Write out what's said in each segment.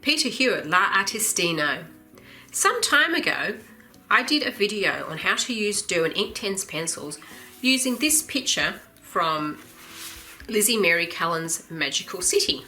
Peter Hewitt, la-artistino. Some time ago, I did a video on how to do an Inktense pencils using this picture from Lizzie Mary Cullen's Magical City.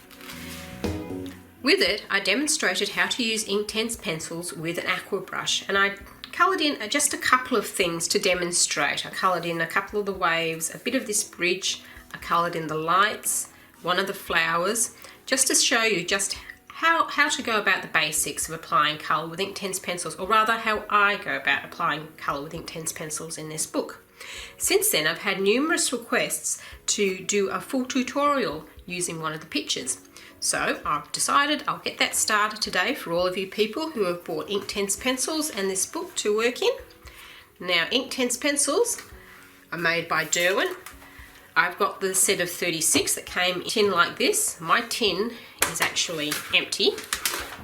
With it, I demonstrated how to use Inktense pencils with an aqua brush, and I coloured in just a couple of things to demonstrate. I coloured in a couple of the waves, a bit of this bridge, I coloured in the lights, one of the flowers, just to show you just how to go about the basics of applying colour with Inktense pencils, or rather how I go about applying colour with Inktense pencils in this book. Since then, I've had numerous requests to do a full tutorial using one of the pictures. So I've decided I'll get that started today for all of you people who have bought Inktense pencils and this book to work in. Now, Inktense pencils are made by Derwent. I've got the set of 36 that came in a tin like this. My tin is actually empty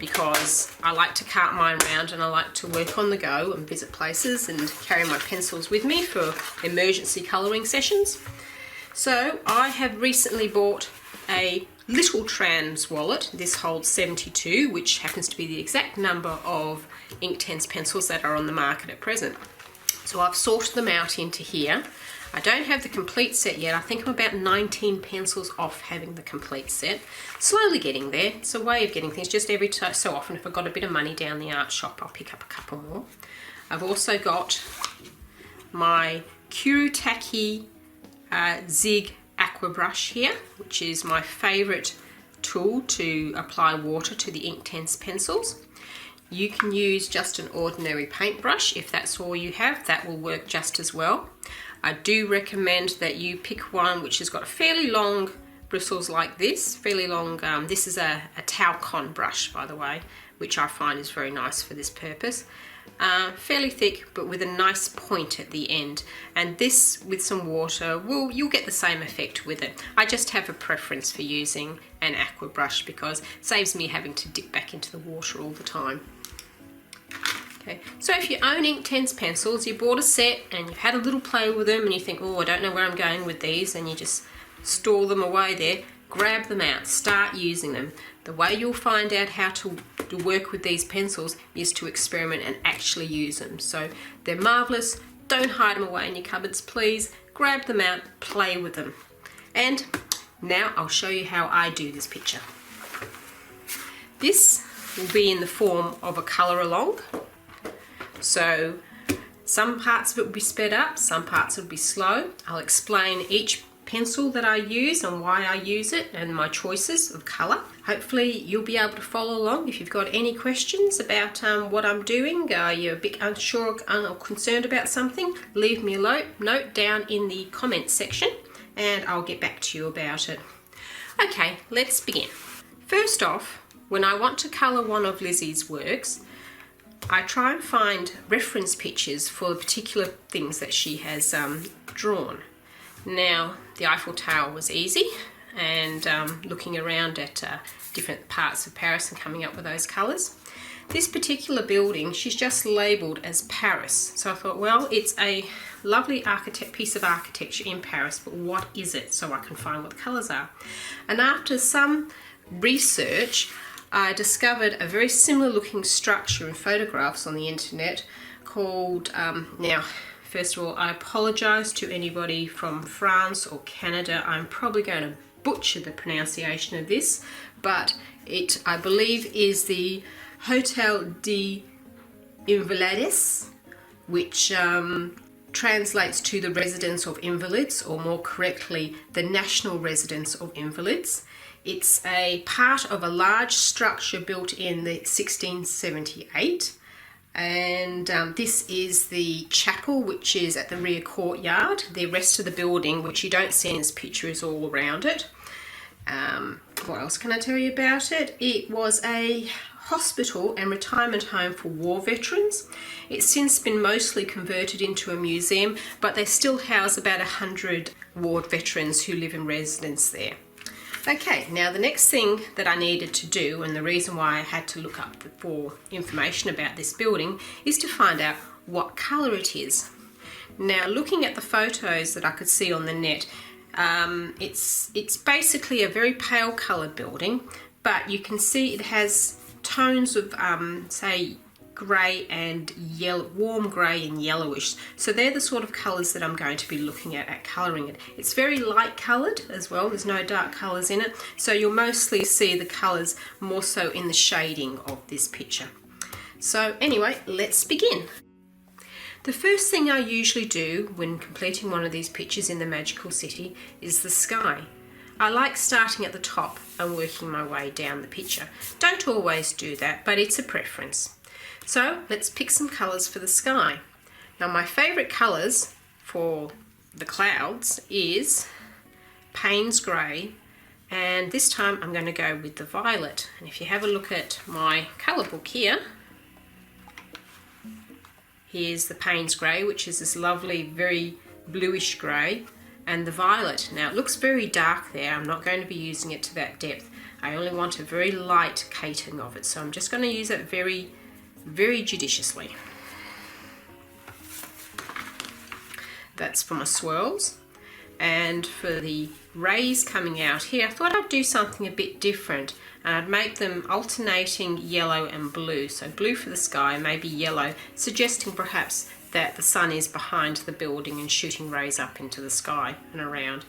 because I like to cart mine around and I like to work on the go and visit places and carry my pencils with me for emergency colouring sessions. So I have recently bought a little trans wallet. This holds 72, which happens to be the exact number of Inktense pencils that are on the market at present. So I've sorted them out into here. I don't have the complete set yet. I think I'm about 19 pencils off having the complete set. Slowly getting there. It's a way of getting things. Just every so often, if I've got a bit of money down the art shop, I'll pick up a couple more. I've also got my Kurutaki Zig aqua brush here, which is my favourite tool to apply water to the Inktense pencils. You can use just an ordinary paintbrush if that's all you have. That will work just as well. I do recommend that you pick one which has got fairly long bristles like this, fairly long. This is a Talcon brush, by the way, which I find is very nice for this purpose. Fairly thick, but with a nice point at the end. And this, with some water, you'll get the same effect with it. I just have a preference for using an aqua brush because it saves me having to dip back into the water all the time. Okay, so if you own Inktense pencils, you bought a set and you've had a little play with them and you think, oh, I don't know where I'm going with these, and you just store them away there, grab them out, start using them. The way you'll find out how to work with these pencils is to experiment and actually use them. So they're marvellous. Don't hide them away in your cupboards, please. Grab them out, play with them. And now I'll show you how I do this picture. This will be in the form of a colour along. So some parts of it will be sped up, some parts will be slow. I'll explain each pencil that I use and why I use it and my choices of colour. Hopefully you'll be able to follow along. If you've got any questions about what I'm doing, you're a bit unsure or concerned about something, leave me a note down in the comments section and I'll get back to you about it. Okay, let's begin. First off, when I want to colour one of Lizzie's works, I try and find reference pictures for the particular things that she has drawn. Now, the Eiffel Tower was easy, and looking around at different parts of Paris and coming up with those colours. This particular building, she's just labelled as Paris. So I thought, well, it's a lovely piece of architecture in Paris, but what is it? So I can find what the colours are. And after some research, I discovered a very similar looking structure in photographs on the internet called, now first of all, I apologise to anybody from France or Canada. I'm probably going to butcher the pronunciation of this, but it, I believe, is the Hotel des Invalides, which translates to the Residence of Invalids, or more correctly, the National Residence of Invalids. It's a part of a large structure built in the 1678, and this is the chapel, which is at the rear courtyard. The rest of the building, which you don't see in this picture, is all around it. What else can I tell you about it? It was a hospital and retirement home for war veterans. It's since been mostly converted into a museum, but they still house about 100 war veterans who live in residence there. Okay, now the next thing that I needed to do, and the reason why I had to look up for information about this building, is to find out what colour it is. Now, looking at the photos that I could see on the net, it's basically a very pale coloured building, but you can see it has tones of say grey and yellow, warm grey and yellowish. So they're the sort of colours that I'm going to be looking at colouring it. It's very light coloured as well, there's no dark colours in it, so you'll mostly see the colours more so in the shading of this picture. So anyway, let's begin. The first thing I usually do when completing one of these pictures in the magical city is the sky. I like starting at the top and working my way down the picture. Don't always do that, but it's a preference. So let's pick some colours for the sky. Now my favourite colours for the clouds is Payne's grey, and this time I'm going to go with the violet. And if you have a look at my colour book here, here's the Payne's grey, which is this lovely, very bluish grey, and the violet. Now it looks very dark there, I'm not going to be using it to that depth. I only want a very light coating of it, so I'm just going to use it very judiciously. That's for my swirls. And for the rays coming out here, I thought I'd do something a bit different, and I'd make them alternating yellow and blue. So blue for the sky, maybe yellow, suggesting perhaps that the sun is behind the building and shooting rays up into the sky and around.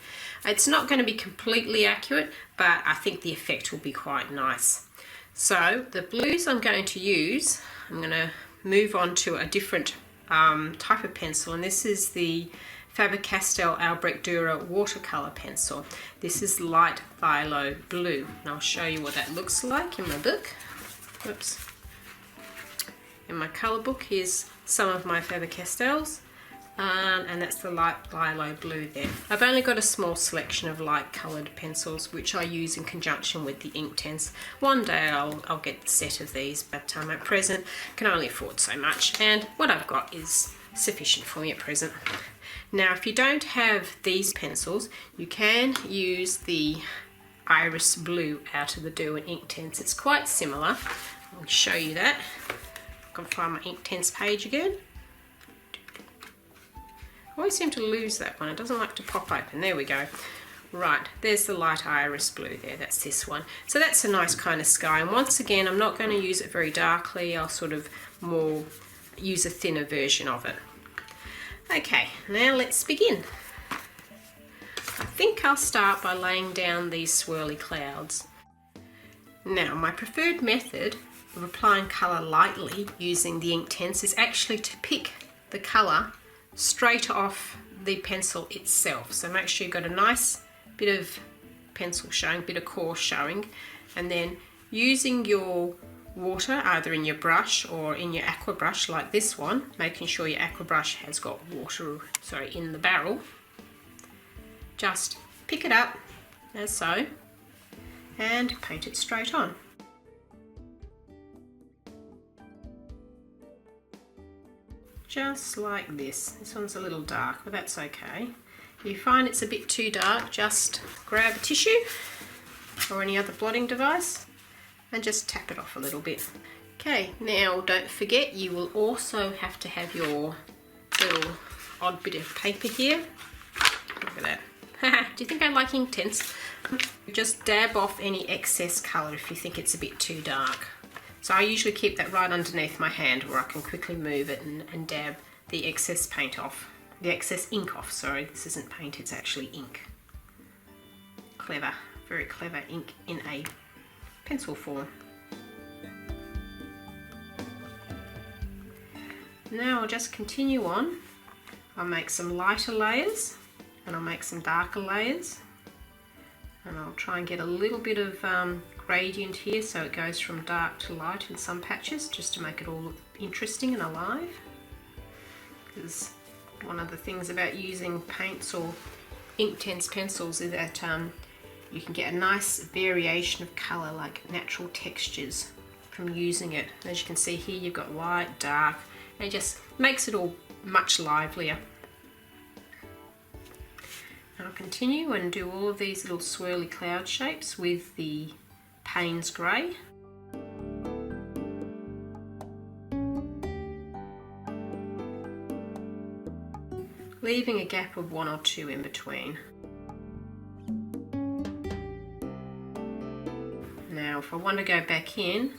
It's not going to be completely accurate, but I think the effect will be quite nice. So the blues I'm going to use, I'm going to move on to a different type of pencil, and this is the Faber Castell Albrecht Durer watercolour pencil. This is light phthalo blue, and I'll show you what that looks like in my book. Oops. In my colour book, here's some of my Faber Castells, and that's the light phthalo blue there. I've only got a small selection of light coloured pencils which I use in conjunction with the Inktense. One day I'll get the set of these, but at present can only afford so much, and what I've got is sufficient for me at present. Now if you don't have these pencils, you can use the iris blue out of the Do and Inktense. It's quite similar. I'll show you that. I've got to find my Inktense page again. I always seem to lose that one, it doesn't like to pop open. There we go. Right, there's the light iris blue there, that's this one. So that's a nice kind of sky, and once again I'm not going to use it very darkly, I'll sort of more use a thinner version of it. Okay, now let's begin. I think I'll start by laying down these swirly clouds. Now my preferred method of applying colour lightly using the Inktense is actually to pick the colour straight off the pencil itself. So make sure you've got a nice bit of pencil showing, bit of core showing, and then using your water either in your brush or in your aqua brush like this one, making sure your aqua brush has got water in the barrel, just pick it up as so and paint it straight on. Just like this. This one's a little dark, but that's okay. If you find it's a bit too dark, just grab a tissue or any other blotting device and just tap it off a little bit. Okay, now don't forget you will also have to have your little odd bit of paper here. Look at that. Do you think I like Inktense? Just dab off any excess colour if you think it's a bit too dark. So I usually keep that right underneath my hand where I can quickly move it and dab the excess paint off. The excess ink off, sorry. This isn't paint, it's actually ink. Clever, very clever ink in a pencil form. Now I'll just continue on. I'll make some lighter layers and I'll make some darker layers. And I'll try and get a little bit of gradient here so it goes from dark to light in some patches, just to make it all look interesting and alive. Because one of the things about using paints or Inktense pencils is that you can get a nice variation of colour, like natural textures from using it. As you can see here, you've got light, dark, and it just makes it all much livelier. And I'll continue and do all of these little swirly cloud shapes with the Payne's grey. Leaving a gap of 1 or 2 in between. Now if I want to go back in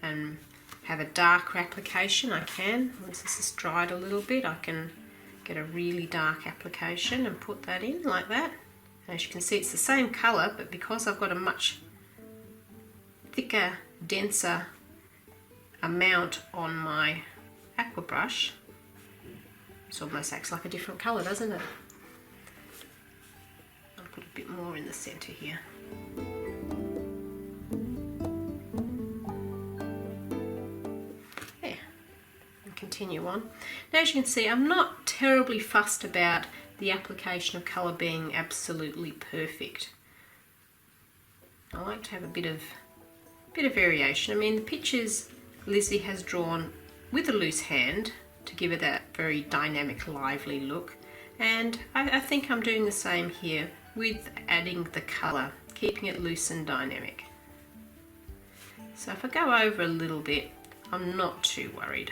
and have a darker application, I can. Once this is dried a little bit, I can get a really dark application and put that in like that. And as you can see, it's the same colour, but because I've got a much thicker, denser amount on my aqua brush, it almost acts like a different colour, doesn't it? I'll put a bit more in the centre here. There, and continue on. Now as you can see, I'm not terribly fussed about the application of colour being absolutely perfect. I like to have a bit of variation. I mean, the pictures Lizzie has drawn with a loose hand to give it that very dynamic, lively look, and I think I'm doing the same here with adding the colour, keeping it loose and dynamic. So if I go over a little bit, I'm not too worried.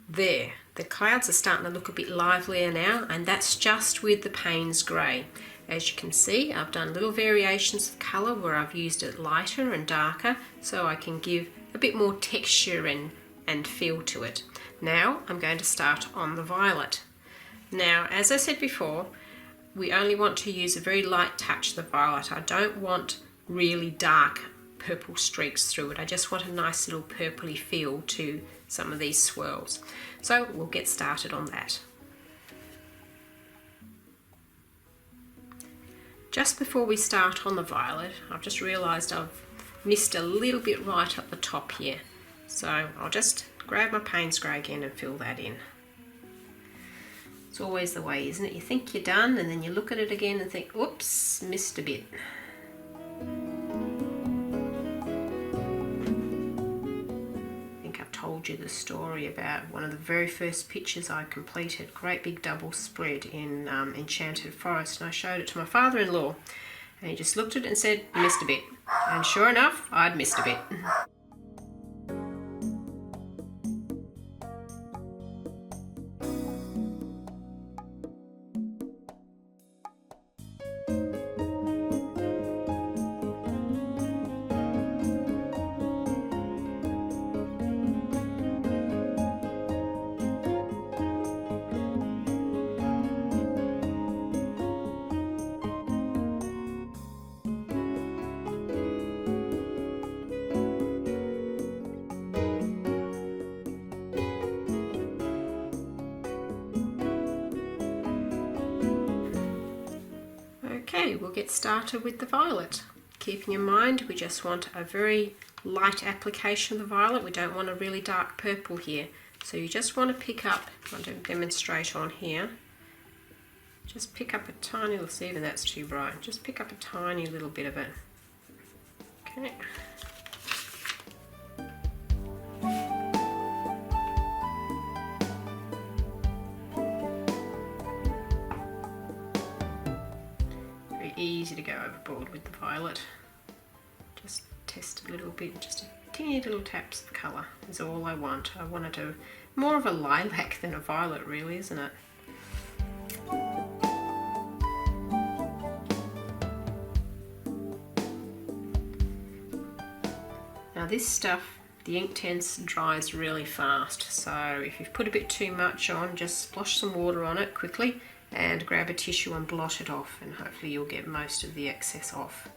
There, the clouds are starting to look a bit livelier now, and that's just with the Payne's grey. As you can see, I've done little variations of colour where I've used it lighter and darker so I can give a bit more texture and feel to it. Now I'm going to start on the violet. Now, as I said before, we only want to use a very light touch of the violet. I don't want really dark purple streaks through it. I just want a nice little purpley feel to some of these swirls. So we'll get started on that. Just before we start on the violet, I've just realised I've missed a little bit right at the top here. So I'll just grab my Payne's grey again and fill that in. It's always the way, isn't it? You think you're done and then you look at it again and think, oops, missed a bit. I think I've told you the story about one of the very first pictures I completed, great big double spread in Enchanted Forest, and I showed it to my father-in-law and he just looked at it and said, you missed a bit. And sure enough, I'd missed a bit. Okay, we'll get started with the violet. Keeping in mind we just want a very light application of the violet. We don't want a really dark purple here. So you just want to pick up, I'm going to demonstrate on here, just pick up a tiny little, see even that's too bright, just pick up a tiny little bit of it. Okay. Easy to go overboard with the violet. Just test a little bit, just a teeny little taps of colour is all I want. I want it to more of a lilac than a violet really, isn't it? Now this stuff, the Inktense, dries really fast, so if you've put a bit too much on, just splosh some water on it quickly and grab a tissue and blot it off, and hopefully you'll get most of the excess off.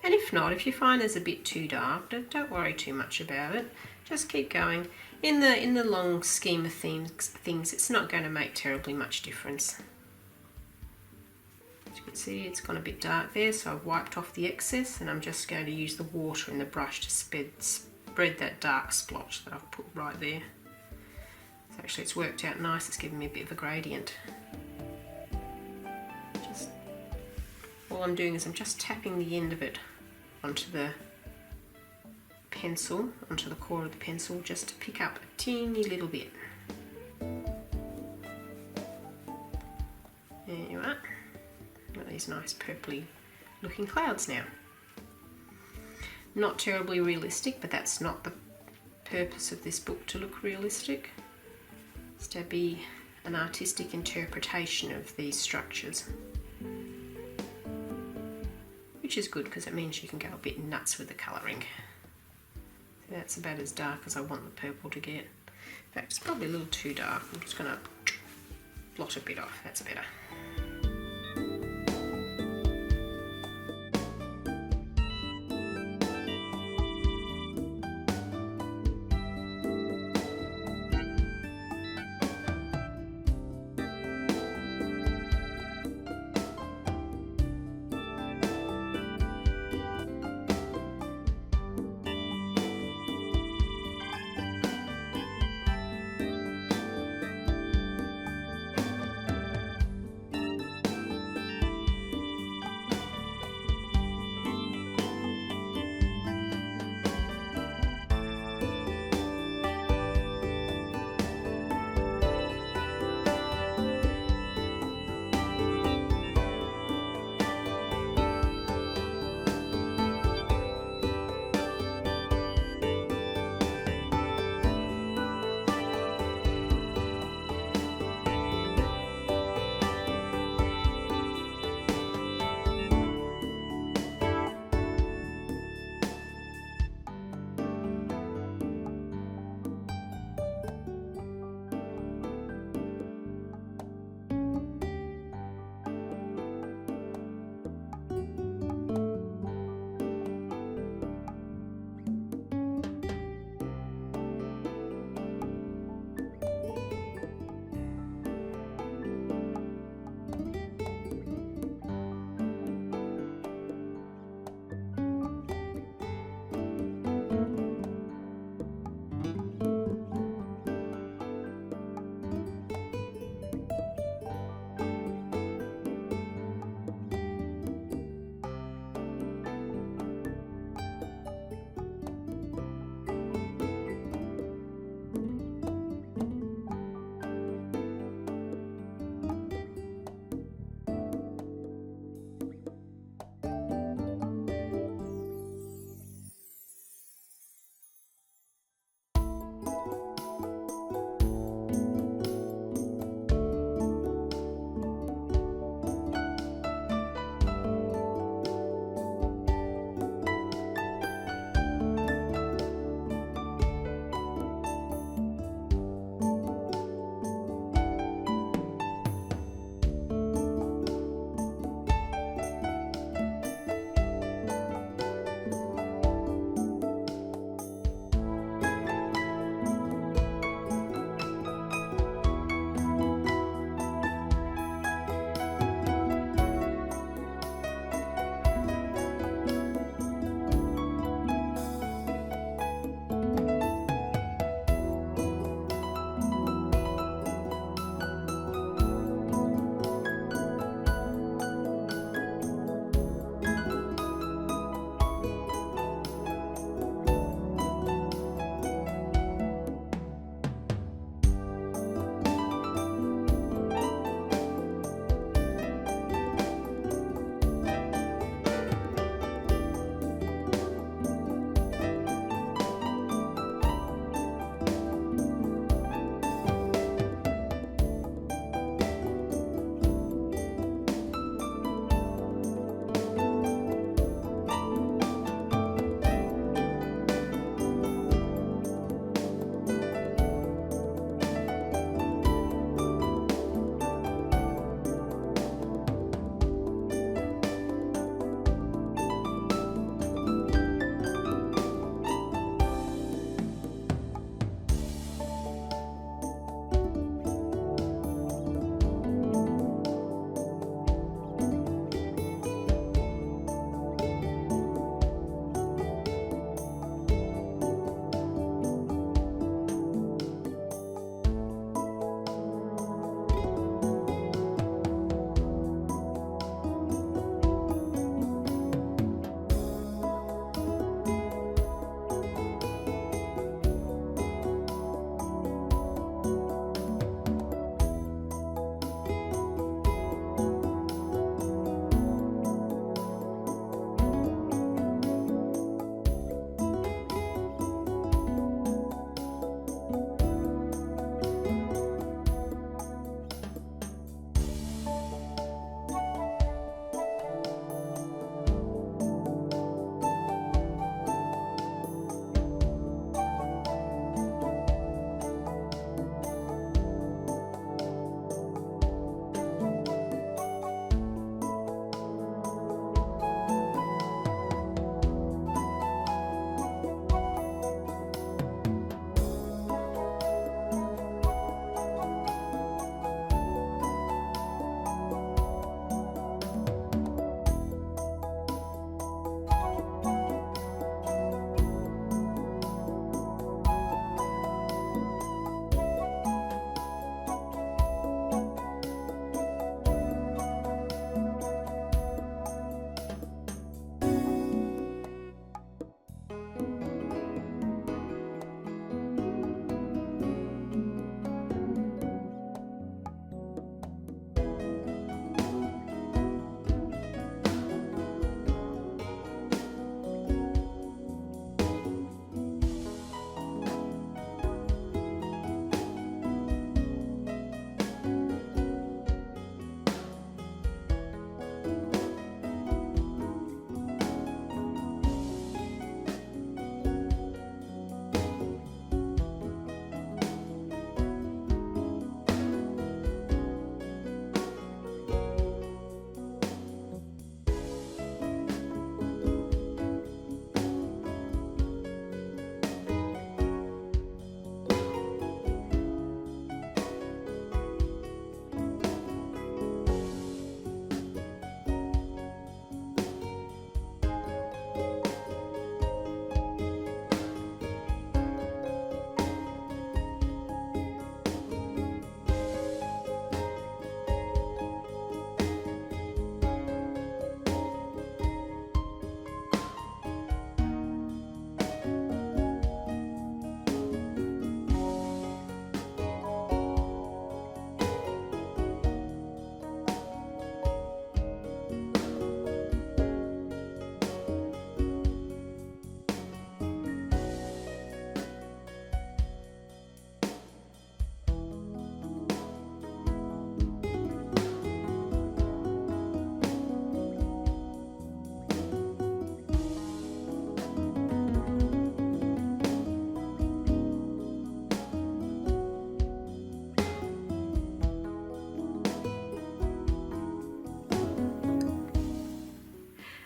And if not, if you find there's a bit too dark, don't worry too much about it. Just keep going. In the long scheme of things, it's not going to make terribly much difference. As you can see, it's gone a bit dark there, so I've wiped off the excess, and I'm just going to use the water in the brush to spread that dark splotch that I've put right there. So actually it's worked out nice, it's given me a bit of a gradient. All I'm doing is I'm just tapping the end of it onto the pencil, onto the core of the pencil, just to pick up a teeny little bit. There you are. Got these nice purpley looking clouds now. Not terribly realistic, but that's not the purpose of this book, to look realistic. It's to be an artistic interpretation of these structures. Which is good because it means you can go a bit nuts with the colouring. That's about as dark as I want the purple to get. In fact, it's probably a little too dark. I'm just going to blot a bit off, that's better.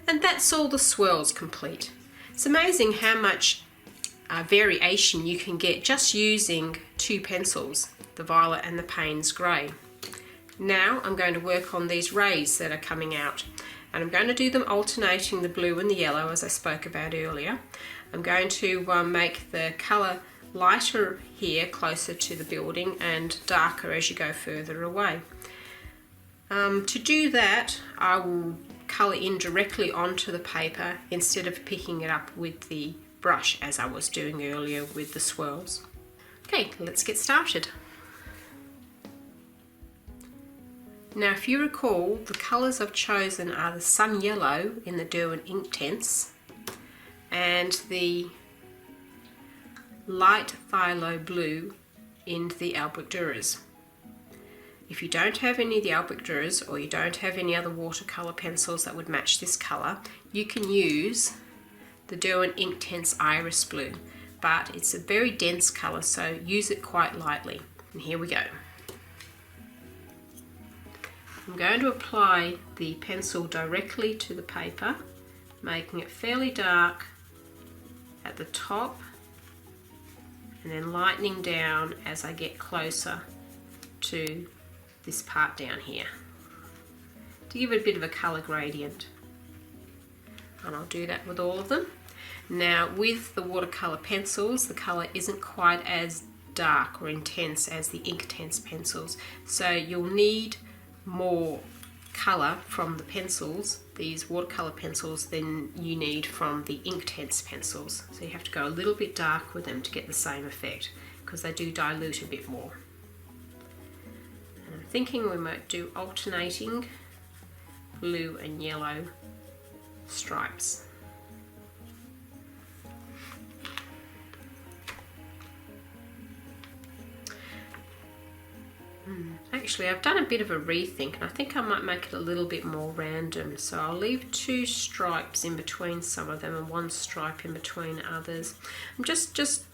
And that's all the swirls complete. It's amazing how much variation you can get just using two pencils, the violet and the Payne's grey. Now I'm going to work on these rays that are coming out, and I'm going to do them alternating the blue and the yellow as I spoke about earlier. I'm going to make the colour lighter here closer to the building and darker as you go further away. To do that, I will colour in directly onto the paper instead of picking it up with the brush as I was doing earlier with the swirls. Okay, let's get started. Now, if you recall, the colours I've chosen are the sun yellow in the Durer Inktense and the light phthalo blue in the Albrecht Durers. If you don't have any of the Albrecht Durers, or you don't have any other watercolour pencils that would match this colour, you can use the Durer Inktense Iris Blue, but it's a very dense colour, so use it quite lightly. And here we go. I'm going to apply the pencil directly to the paper, making it fairly dark at the top and then lightening down as I get closer to this part down here to give it a bit of a colour gradient. And I'll do that with all of them. Now, with the watercolour pencils, the colour isn't quite as dark or intense as the Inktense pencils, so you'll need more colour from the pencils, these watercolour pencils, than you need from the Inktense pencils. So you have to go a little bit dark with them to get the same effect, because they do dilute a bit more. And I'm thinking we might do alternating blue and yellow stripes. Actually, I've done a bit of a rethink, and I think I might make it a little bit more random. So I'll leave two stripes in between some of them and one stripe in between others. I'm just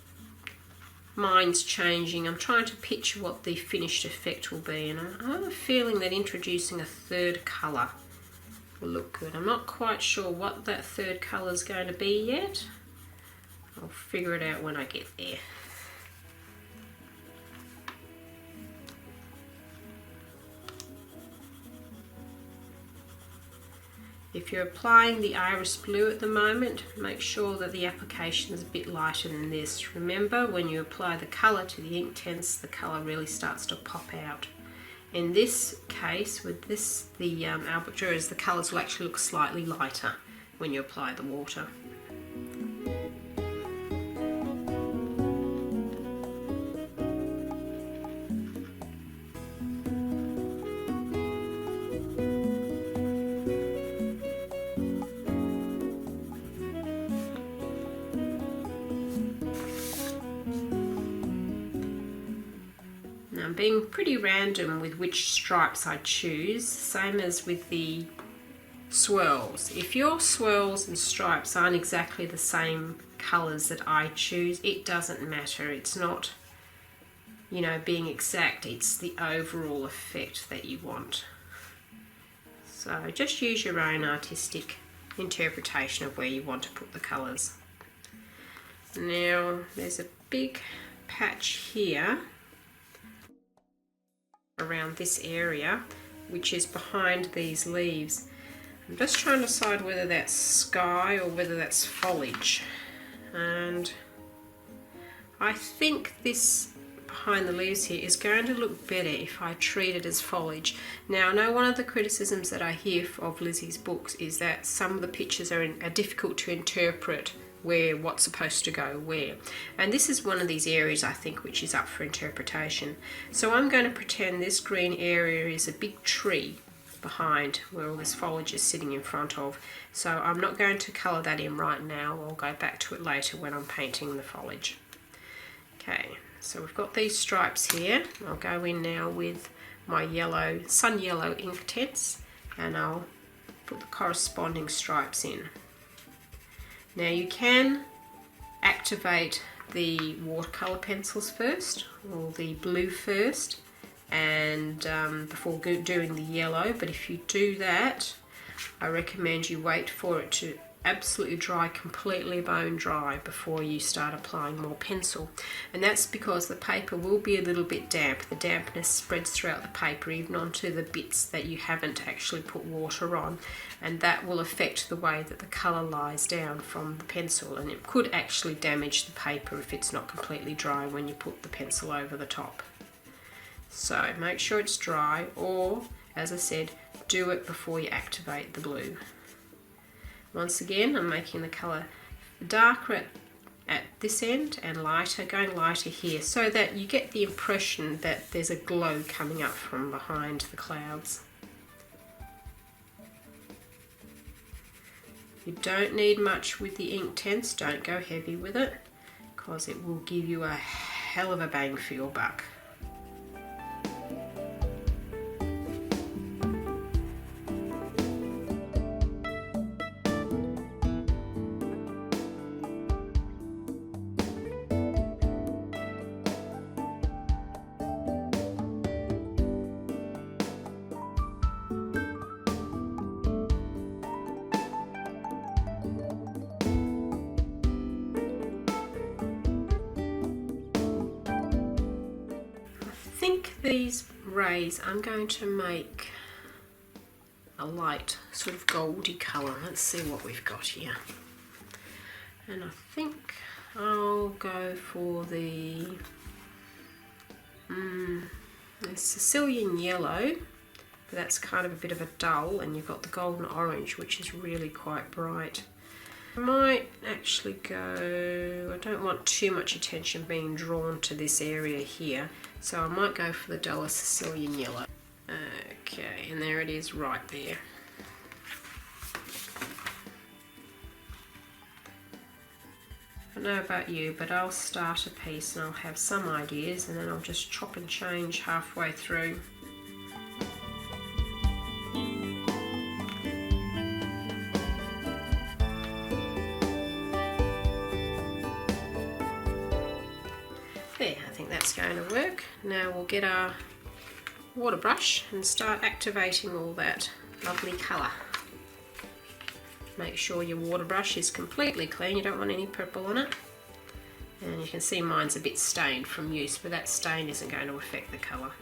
mine's changing. I'm trying to picture what the finished effect will be, and I have a feeling that introducing a third colour will look good. I'm not quite sure what that third colour is going to be yet. I'll figure it out when I get there. If you're applying the iris blue at the moment, make sure that the application is a bit lighter than this. Remember, when you apply the colour to the Inktense, the colour really starts to pop out. In this case, with this, the Albrecht Durers, the colours will actually look slightly lighter when you apply the water. I'm being pretty random with which stripes I choose, same as with the swirls. If your swirls and stripes aren't exactly the same colours that I choose, it doesn't matter. It's not, you know, being exact, it's the overall effect that you want. So just use your own artistic interpretation of where you want to put the colours. Now, there's a big patch here around this area, which is behind these leaves. I'm just trying to decide whether that's sky or whether that's foliage, and I think this behind the leaves here is going to look better if I treat it as foliage. Now, I know one of the criticisms that I hear of Lizzie's books is that some of the pictures are difficult to interpret where what's supposed to go where, and this is one of these areas I think which is up for interpretation. So I'm going to pretend this green area is a big tree behind where all this foliage is sitting in front of, so I'm not going to colour that in right now. I'll go back to it later when I'm painting the foliage. Okay, so we've got these stripes here. I'll go in now with my yellow, sun yellow Inktense, and I'll put the corresponding stripes in. Now you can activate the watercolour pencils first, or the blue first, and before doing the yellow, but if you do that, I recommend you wait for it to absolutely dry, completely bone dry, before you start applying more pencil. And that's because the paper will be a little bit damp. The dampness spreads throughout the paper, even onto the bits that you haven't actually put water on, and that will affect the way that the colour lies down from the pencil, and it could actually damage the paper if it's not completely dry when you put the pencil over the top. So make sure it's dry, or as I said, do it before you activate the blue. Once again, I'm making the colour darker at this end and lighter, going lighter here, so that you get the impression that there's a glow coming up from behind the clouds. You don't need much with the Inktense, don't go heavy with it, because it will give you a hell of a bang for your buck. I think these rays I'm going to make a light sort of goldy colour. Let's see what we've got here. And I think I'll go for the Sicilian yellow. That's kind of a bit of a dull, and you've got the golden orange, which is really quite bright. I might actually go, I don't want too much attention being drawn to this area here, so I might go for the duller Sicilian yellow. Okay, and there it is right there. I don't know about you, but I'll start a piece and I'll have some ideas, and then I'll just chop and change halfway through. There, I think that's going to work. Now we'll get our water brush and start activating all that lovely colour. Make sure your water brush is completely clean, you don't want any purple on it. And you can see mine's a bit stained from use, but that stain isn't going to affect the colour.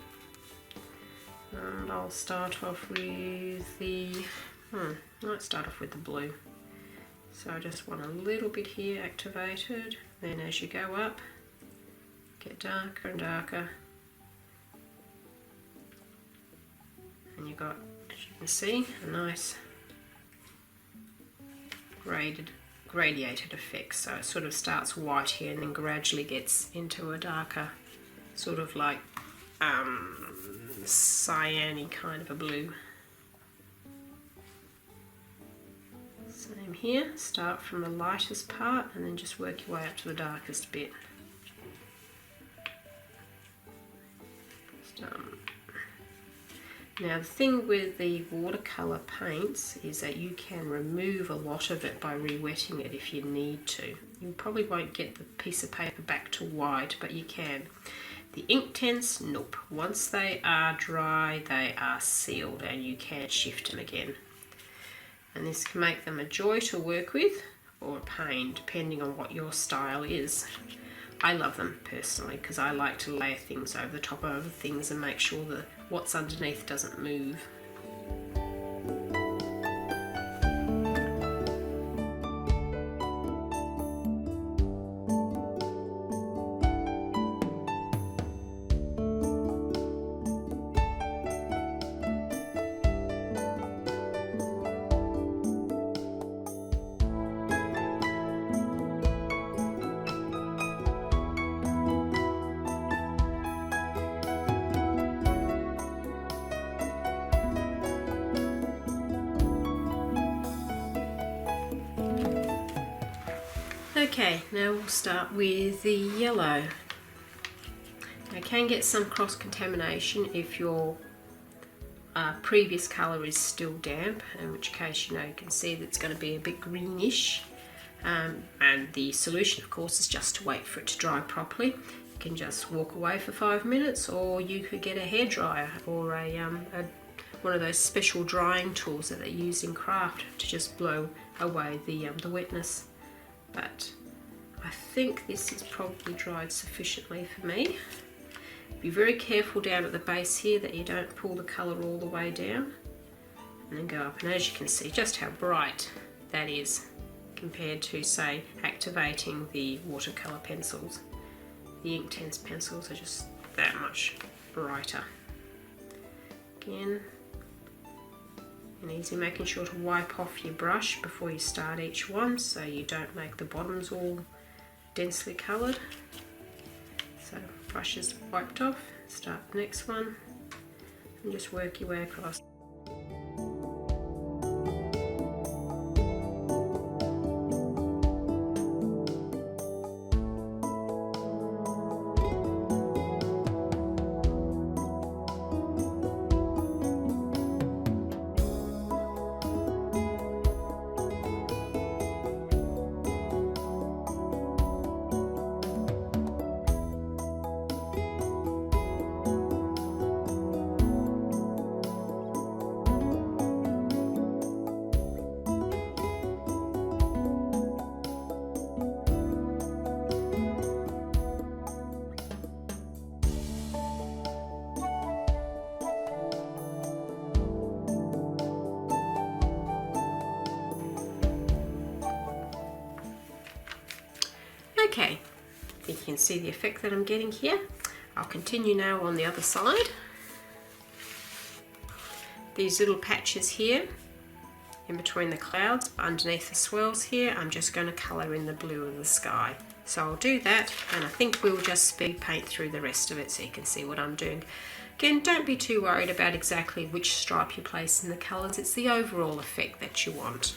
And I'll start off with the, let's start off with the blue. So I just want a little bit here activated, then as you go up, get darker and darker. And you've got, as you can see, a nice gradiated effect. So it sort of starts white here and then gradually gets into a darker, sort of like cyan-y kind of a blue. Same here, start from the lightest part and then just work your way up to the darkest bit. Now the thing with the watercolour paints is that you can remove a lot of it by re-wetting it if you need to. You probably won't get the piece of paper back to white, but you can. The Inktense, nope. Once they are dry, they are sealed and you can't shift them again. And this can make them a joy to work with or a pain, depending on what your style is. I love them personally because I like to layer things over the top of other things and make sure that what's underneath doesn't move. Okay, now we'll start with the yellow. You can get some cross-contamination if your previous colour is still damp, in which case you can see that it's going to be a bit greenish. And the solution, of course, is just to wait for it to dry properly. You can just walk away for 5 minutes, or you could get a hairdryer or a one of those special drying tools that they use in craft to just blow away the wetness. But I think this is probably dried sufficiently for me. Be very careful down at the base here that you don't pull the colour all the way down, and then go up. And as you can see just how bright that is compared to, say, activating the watercolour pencils. The Inktense pencils are just that much brighter. Again, and easy, making sure to wipe off your brush before you start each one so you don't make the bottoms all densely coloured. So brush is wiped off, start the next one and just work your way across. Okay, I think you can see the effect that I'm getting here. I'll continue now on the other side. These little patches here in between the clouds, underneath the swirls here, I'm just going to colour in the blue of the sky. So I'll do that, and I think we'll just speed paint through the rest of it so you can see what I'm doing. Again, don't be too worried about exactly which stripe you place in the colours, it's the overall effect that you want.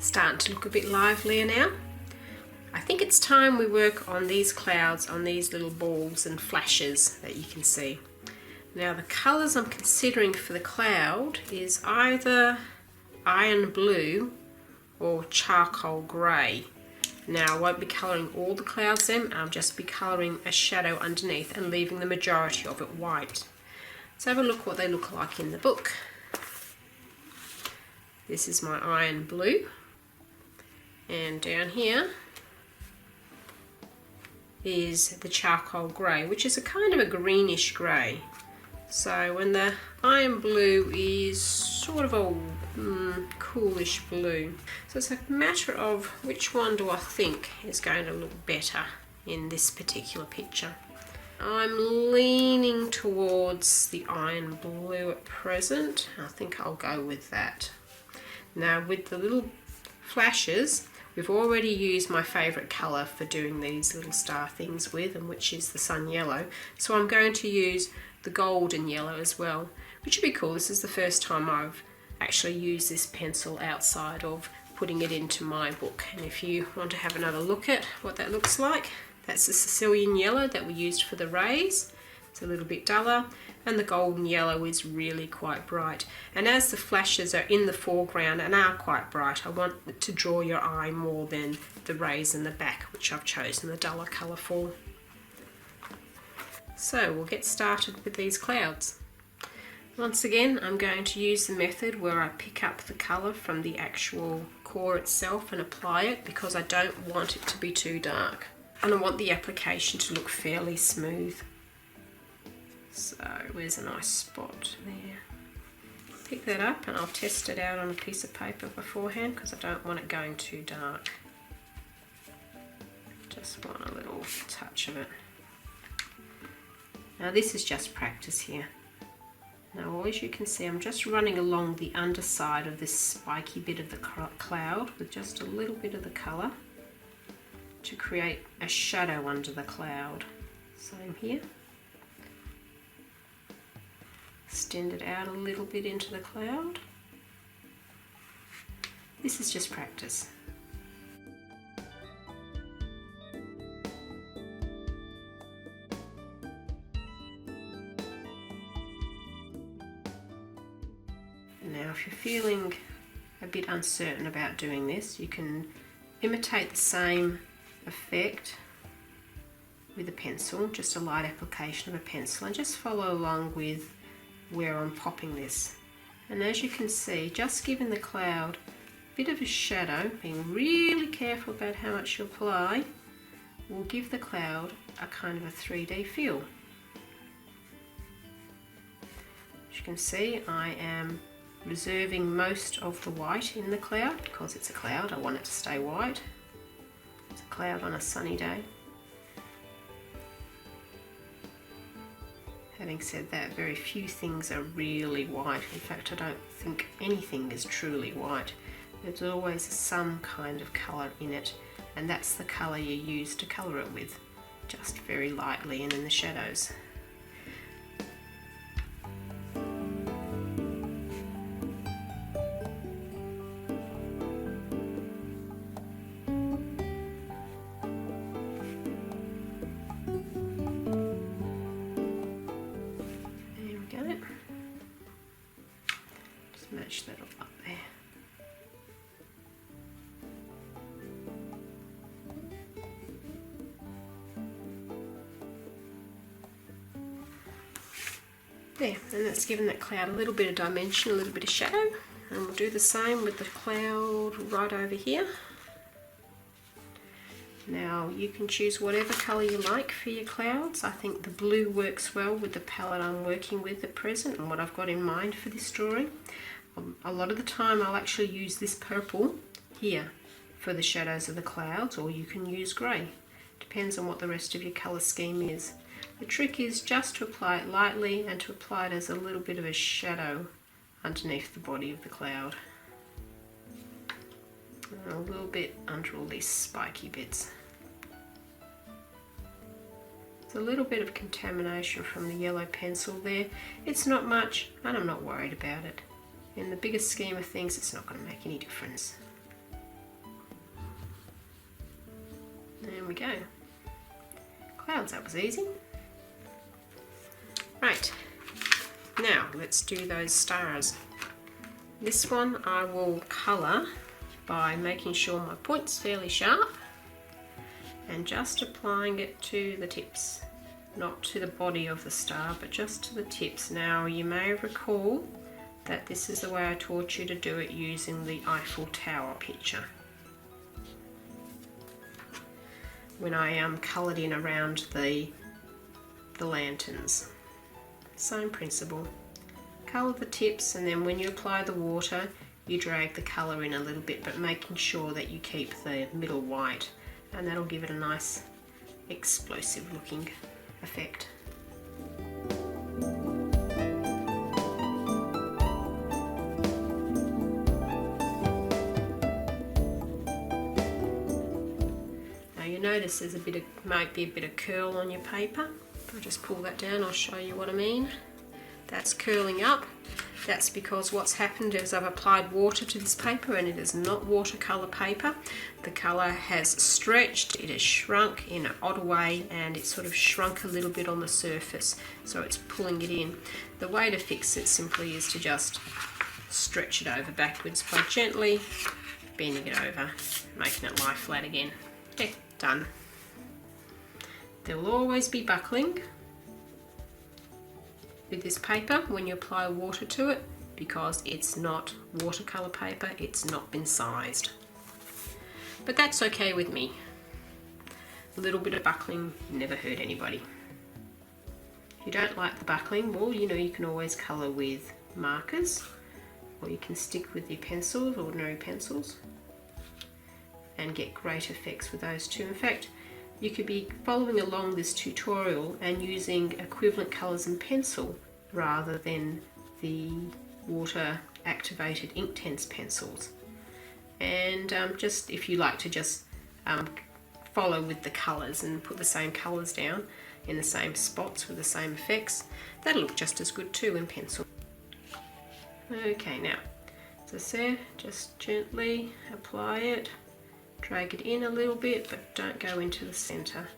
Starting to look a bit livelier now. I think it's time we work on these clouds, on these little balls and flashes that you can see. Now the colours I'm considering for the cloud is either iron blue or charcoal grey. Now I won't be colouring all the clouds then, I'll just be colouring a shadow underneath and leaving the majority of it white. Let's have a look what they look like in the book. This is my iron blue, and down here is the charcoal grey, which is a kind of a greenish grey. So when the iron blue is sort of a coolish blue. So it's a matter of which one do I think is going to look better in this particular picture. I'm leaning towards the iron blue at present. I think I'll go with that. Now with the little flashes, we've already used my favourite colour for doing these little star things with, and which is the sun yellow. So I'm going to use the golden yellow as well, which would be cool. This is the first time I've actually used this pencil outside of putting it into my book. And if you want to have another look at what that looks like, that's the Sicilian yellow that we used for the rays. It's a little bit duller, and the golden yellow is really quite bright. And as the flashes are in the foreground and are quite bright, I want it to draw your eye more than the rays in the back, which I've chosen the duller colour for. So we'll get started with these clouds. Once again, I'm going to use the method where I pick up the colour from the actual core itself and apply it, because I don't want it to be too dark. And I want the application to look fairly smooth. So where's a nice spot there? Pick that up and I'll test it out on a piece of paper beforehand, because I don't want it going too dark. Just want a little touch of it. Now this is just practice here. Now as you can see, I'm just running along the underside of this spiky bit of the cloud with just a little bit of the colour to create a shadow under the cloud. Same here. Extend it out a little bit into the cloud. This is just practice. Now if you're feeling a bit uncertain about doing this, you can imitate the same effect with a pencil, just a light application of a pencil, and just follow along with where I'm popping this. And as you can see, just giving the cloud a bit of a shadow, being really careful about how much you apply, will give the cloud a kind of a 3D feel. As you can see, I am reserving most of the white in the cloud because it's a cloud. I want it to stay white. It's a cloud on a sunny day. Having said that, very few things are really white. In fact, I don't think anything is truly white. There's always some kind of colour in it, and that's the colour you use to colour it with, just very lightly and in the shadows. Match that all up there. There, and that's given that cloud a little bit of dimension, a little bit of shadow, and we'll do the same with the cloud right over here. Now you can choose whatever colour you like for your clouds. I think the blue works well with the palette I'm working with at present and what I've got in mind for this drawing. A lot of the time I'll actually use this purple here for the shadows of the clouds, or you can use grey. Depends on what the rest of your colour scheme is. The trick is just to apply it lightly and to apply it as a little bit of a shadow underneath the body of the cloud. And a little bit under all these spiky bits. There's a little bit of contamination from the yellow pencil there. It's not much and I'm not worried about it. In the bigger scheme of things, it's not going to make any difference. There we go. Clouds, that was easy. Right, now let's do those stars. This one I will colour by making sure my point's fairly sharp and just applying it to the tips. Not to the body of the star, but just to the tips. Now you may recall that this is the way I taught you to do it using the Eiffel Tower picture. When I coloured in around the lanterns. Same principle. Colour the tips, and then when you apply the water you drag the colour in a little bit, but making sure that you keep the middle white, and that'll give it a nice explosive looking effect. Now you notice there's might be a bit of curl on your paper. If I just pull that down, I'll show you what I mean. That's curling up. That's because what's happened is I've applied water to this paper, and it is not watercolour paper. The colour has stretched, it has shrunk in an odd way, and it's sort of shrunk a little bit on the surface, so it's pulling it in. The way to fix it simply is to just stretch it over backwards by gently bending it over, making it lie flat again. Okay, done. There will always be buckling with this paper when you apply water to it, because it's not watercolour paper, it's not been sized. But that's okay with me. A little bit of buckling never hurt anybody. If you don't like the buckling, well, you know, you can always colour with markers, or you can stick with your pencils, ordinary pencils, and get great effects with those too. In fact, you could be following along this tutorial and using equivalent colours in pencil rather than the water activated Inktense pencils. And just if you like to just follow with the colours and put the same colours down in the same spots with the same effects, that'll look just as good too in pencil. Okay, now as I said, just gently apply it. Drag it in a little bit, but don't go into the centre.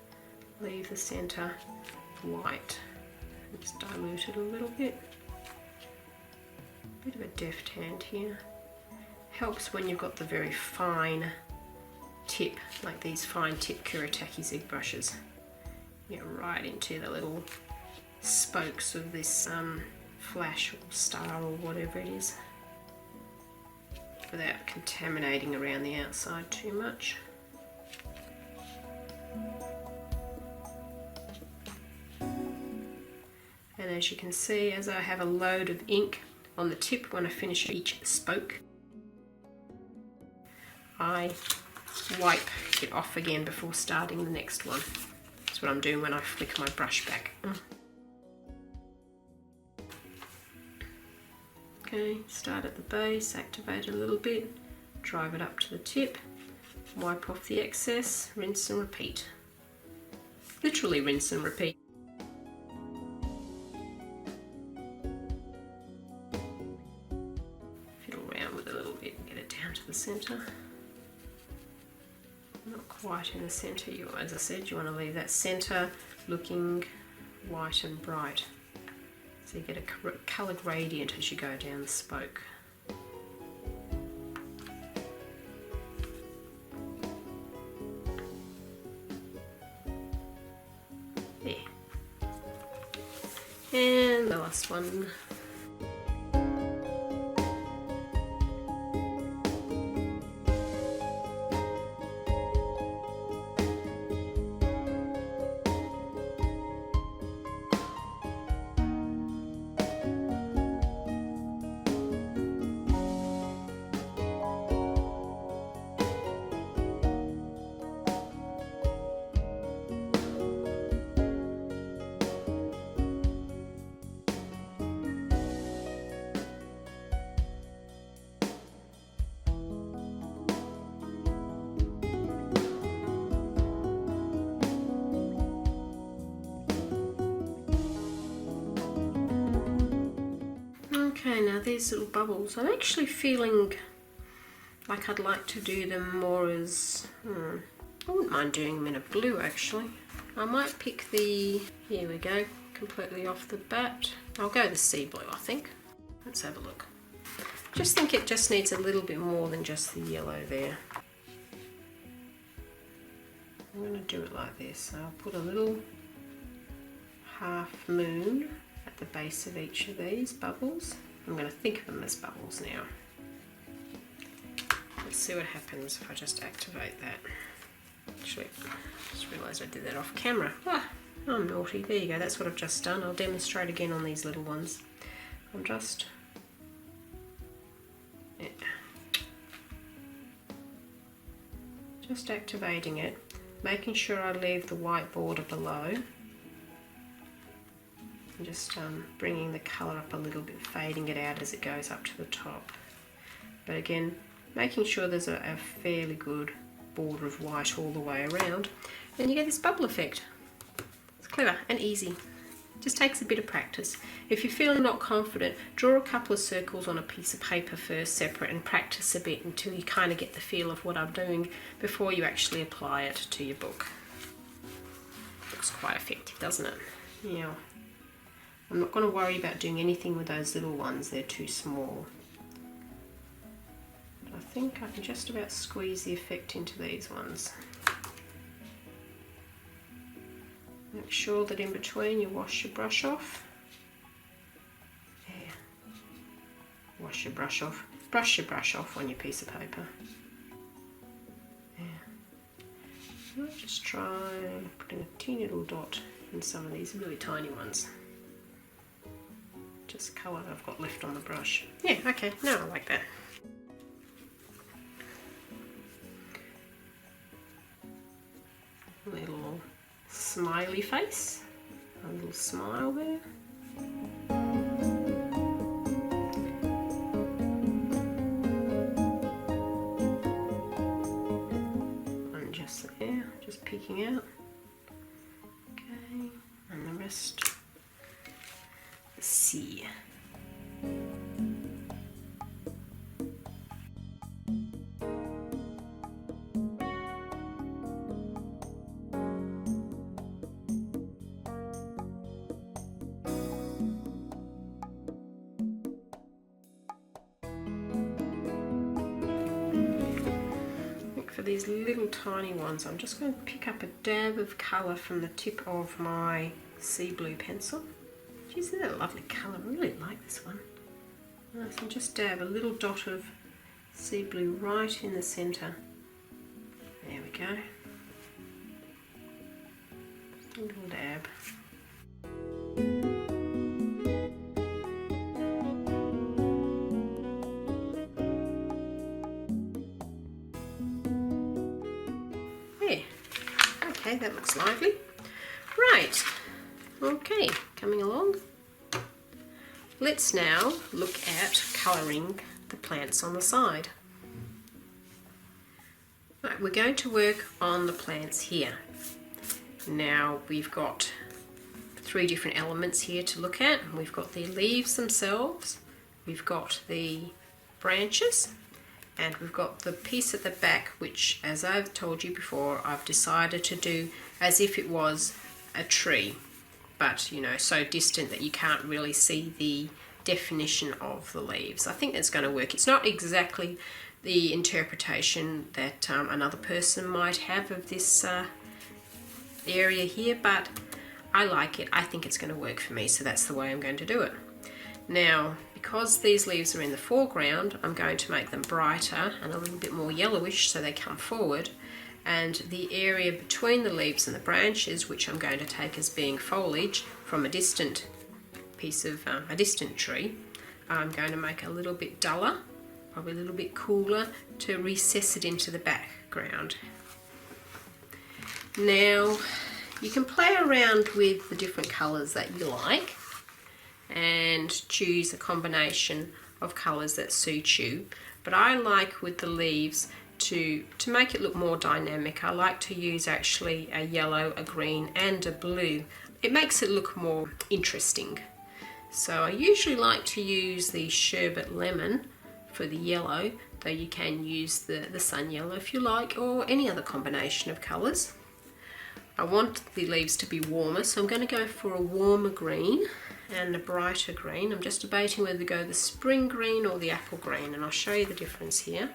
Leave the centre white. Just dilute it a little bit. Bit of a deft hand here. Helps when you've got the very fine tip, like these fine tip Kuretake zig brushes. Get right into the little spokes of this flash or star or whatever it is, without contaminating around the outside too much. And as you can see, as I have a load of ink on the tip when I finish each spoke, I wipe it off again before starting the next one. That's what I'm doing when I flick my brush back. Okay, start at the base, activate a little bit, drive it up to the tip, wipe off the excess, rinse and repeat. Literally rinse and repeat. Fiddle around with it a little bit and get it down to the centre. Not quite in the centre, as I said, you want to leave that centre looking white and bright. So you get a colour gradient as you go down the spoke. There. And the last one. Okay, now these little bubbles, I'm actually feeling like I'd like to do them more as I wouldn't mind doing them in a blue actually. I might pick the, here we go, completely off the bat. I'll go the sea blue I think. Let's have a look. Just think it just needs a little bit more than just the yellow there. I'm going to do it like this. I'll put a little half moon at the base of each of these bubbles. I'm going to think of them as bubbles now. Let's see what happens if I just activate that. Actually, I just realised I did that off camera. Ah, I'm naughty. There you go, that's what I've just done. I'll demonstrate again on these little ones. I'm just... yeah. Just activating it, making sure I leave the white border below. And just bringing the colour up a little bit, fading it out as it goes up to the top. But again, making sure there's a fairly good border of white all the way around, and you get this bubble effect. It's clever and easy. Just takes a bit of practice. If you're feeling not confident, draw a couple of circles on a piece of paper first separate and practice a bit until you kind of get the feel of what I'm doing before you actually apply it to your book. Looks quite effective, doesn't it? Yeah. I'm not going to worry about doing anything with those little ones, they're too small. I think I can just about squeeze the effect into these ones. Make sure that in between you wash your brush off. Yeah. Wash your brush off. Brush your brush off on your piece of paper. Yeah. I'll just try putting a teeny little dot in some of these really tiny ones. Just colour I've got left on the brush. Yeah, okay, no, I like that. Little smiley face, a little smile there. And just there, just peeking out. Okay, and the rest, the sea. For these little tiny ones, I'm just going to pick up a dab of colour from the tip of my sea blue pencil. Geez, isn't that a lovely colour? I really like this one. So just dab a little dot of sea blue right in the centre. There we go. Just a little dab. Okay, that looks lively. Right, okay, coming along. Let's now look at colouring the plants on the side. Right, we're going to work on the plants here. Now we've got 3 different elements here to look at. We've got the leaves themselves, we've got the branches, and we've got the piece at the back, which, as I've told you before, I've decided to do as if it was a tree, but you know, so distant that you can't really see the definition of the leaves. I think that's going to work. It's not exactly the interpretation that another person might have of this area here, but I like it. I think it's going to work for me, so that's the way I'm going to do it. Now, because these leaves are in the foreground, I'm going to make them brighter and a little bit more yellowish so they come forward, and the area between the leaves and the branches, which I'm going to take as being foliage from a distant piece of a distant tree, I'm going to make a little bit duller, probably a little bit cooler, to recess it into the background. Now you can play around with the different colours that you like and choose a combination of colours that suit you, but I like with the leaves to make it look more dynamic. I like to use actually a yellow, a green and a blue. It makes it look more interesting. So I usually like to use the Sherbet lemon for the yellow, though you can use the sun yellow if you like, or any other combination of colours. I want the leaves to be warmer, so I'm going to go for a warmer green and a brighter green. I'm just debating whether to go the spring green or the apple green, and I'll show you the difference here.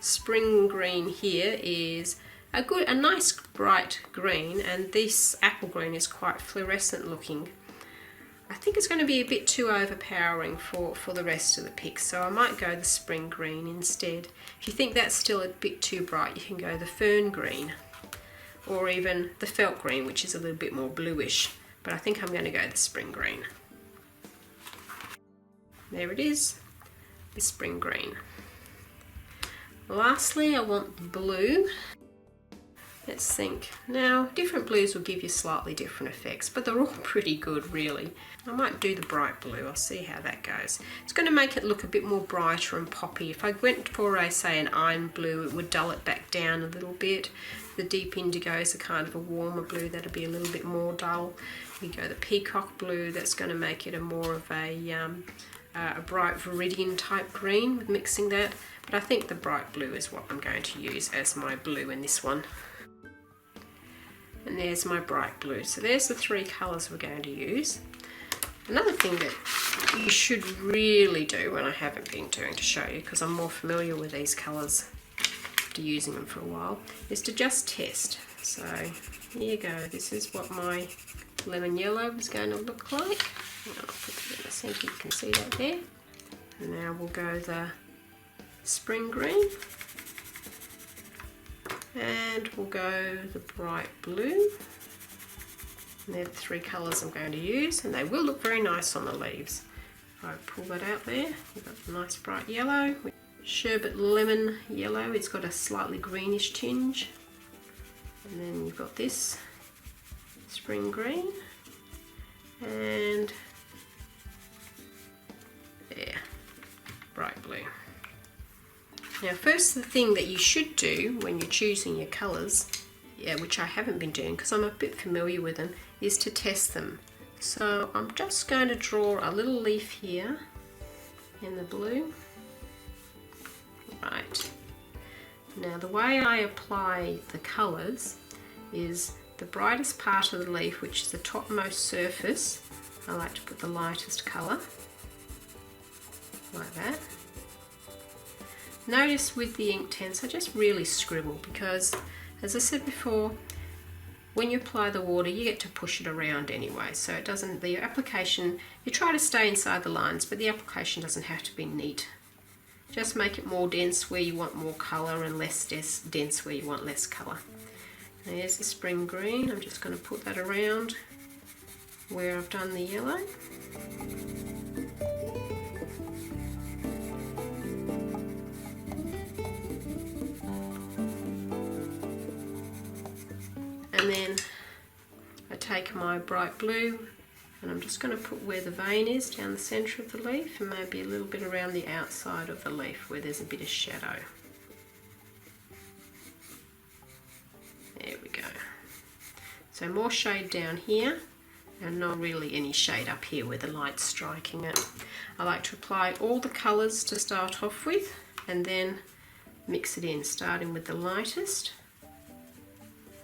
Spring green here is a nice bright green, and this apple green is quite fluorescent looking. I think it's going to be a bit too overpowering for the rest of the pick, so I might go the spring green instead. If you think that's still a bit too bright, you can go the fern green or even the felt green, which is a little bit more bluish, but I think I'm going to go the spring green. There it is, the spring green. Lastly, I want blue. Let's think. Now, different blues will give you slightly different effects, but they're all pretty good, really. I might do the bright blue. I'll see how that goes. It's going to make it look a bit more brighter and poppy. If I went for, say, an iron blue, it would dull it back down a little bit. The deep indigos are kind of a warmer blue. That'll be a little bit more dull. You go the peacock blue. That's going to make it a more of a bright viridian type green with mixing that. But I think the bright blue is what I'm going to use as my blue in this one. And there's my bright blue. So there's the three colours we're going to use. Another thing that you should really do, and I haven't been doing to show you because I'm more familiar with these colours after using them for a while, is to just test. So here you go. This is what my lemon yellow is going to look like. I'll put it in the centre, you can see that there. And now we'll go the spring green. And we'll go the bright blue. And they're the three colours I'm going to use, and they will look very nice on the leaves. If I pull that out there, you've got the nice bright yellow. Sherbet lemon yellow, it's got a slightly greenish tinge. And then you've got this spring green. And there, bright blue. Now first, the thing that you should do when you're choosing your colours, which I haven't been doing because I'm a bit familiar with them, is to test them. So I'm just going to draw a little leaf here in the blue. Right. Now the way I apply the colours is the brightest part of the leaf, which is the topmost surface, I like to put the lightest colour, like that. Notice with the Inktense, I just really scribble because, as I said before, when you apply the water, you get to push it around anyway. So it doesn't, the application, you try to stay inside the lines, but the application doesn't have to be neat. Just make it more dense where you want more colour and less dense where you want less colour. There's the spring green. I'm just going to put that around where I've done the yellow. And then I take my bright blue and I'm just going to put where the vein is down the centre of the leaf, and maybe a little bit around the outside of the leaf where there's a bit of shadow. There we go. So more shade down here and not really any shade up here where the light's striking it. I like to apply all the colours to start off with and then mix it in, starting with the lightest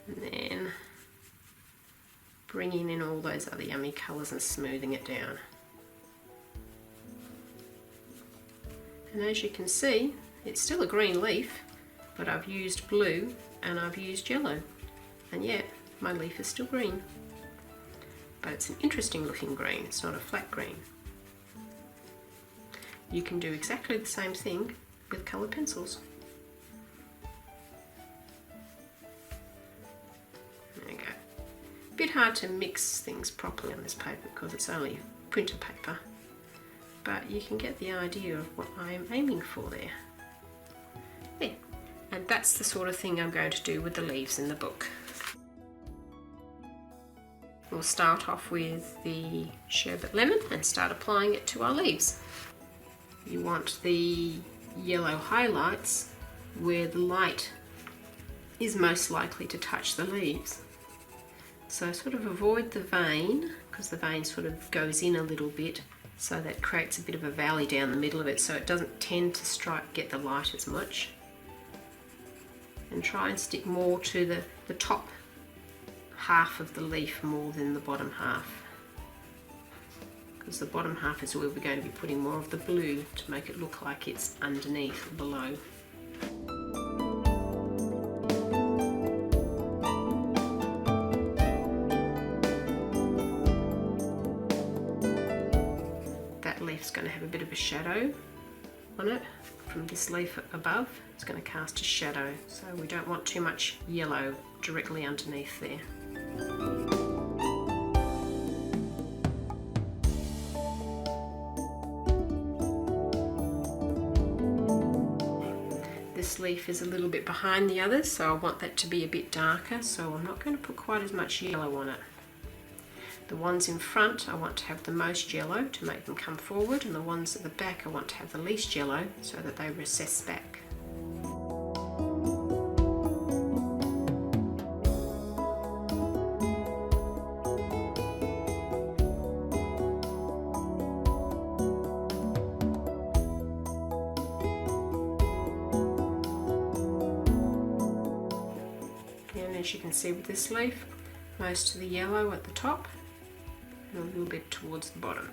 and then bringing in all those other yummy colours and smoothing it down. And as you can see, it's still a green leaf, but I've used blue and I've used yellow, and yet my leaf is still green. But it's an interesting looking green, it's not a flat green. You can do exactly the same thing with coloured pencils. There you go. A bit hard to mix things properly on this paper because it's only printer paper, but you can get the idea of what I am aiming for there. There. And that's the sort of thing I'm going to do with the leaves in the book. We'll start off with the sherbet lemon and start applying it to our leaves. You want the yellow highlights where the light is most likely to touch the leaves. So sort of avoid the vein, because the vein sort of goes in a little bit. so that creates a bit of a valley down the middle of it, so it doesn't tend to get the light as much. And try and stick more to the top half of the leaf more than the bottom half, because the bottom half is where we're going to be putting more of the blue to make it look like it's underneath or below. That leaf's going to have a bit of a shadow on it from this leaf above. It's going to cast a shadow, so we don't want too much yellow directly underneath there. This leaf is a little bit behind the others, so I want that to be a bit darker, so I'm not going to put quite as much yellow on it. The ones in front I want to have the most yellow to make them come forward, and the ones at the back I want to have the least yellow so that they recess back. And as you can see with this leaf, most of the yellow at the top and a little bit towards the bottom.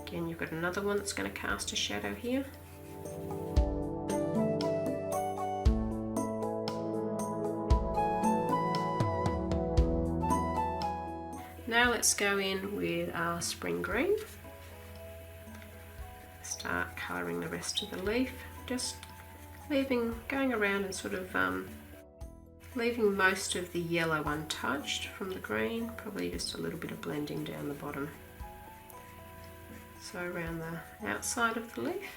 Again, you've got another one that's going to cast a shadow here. Now let's go in with our spring green. Start colouring the rest of the leaf, just going around and sort of leaving most of the yellow untouched from the green, probably just a little bit of blending down the bottom. So around the outside of the leaf.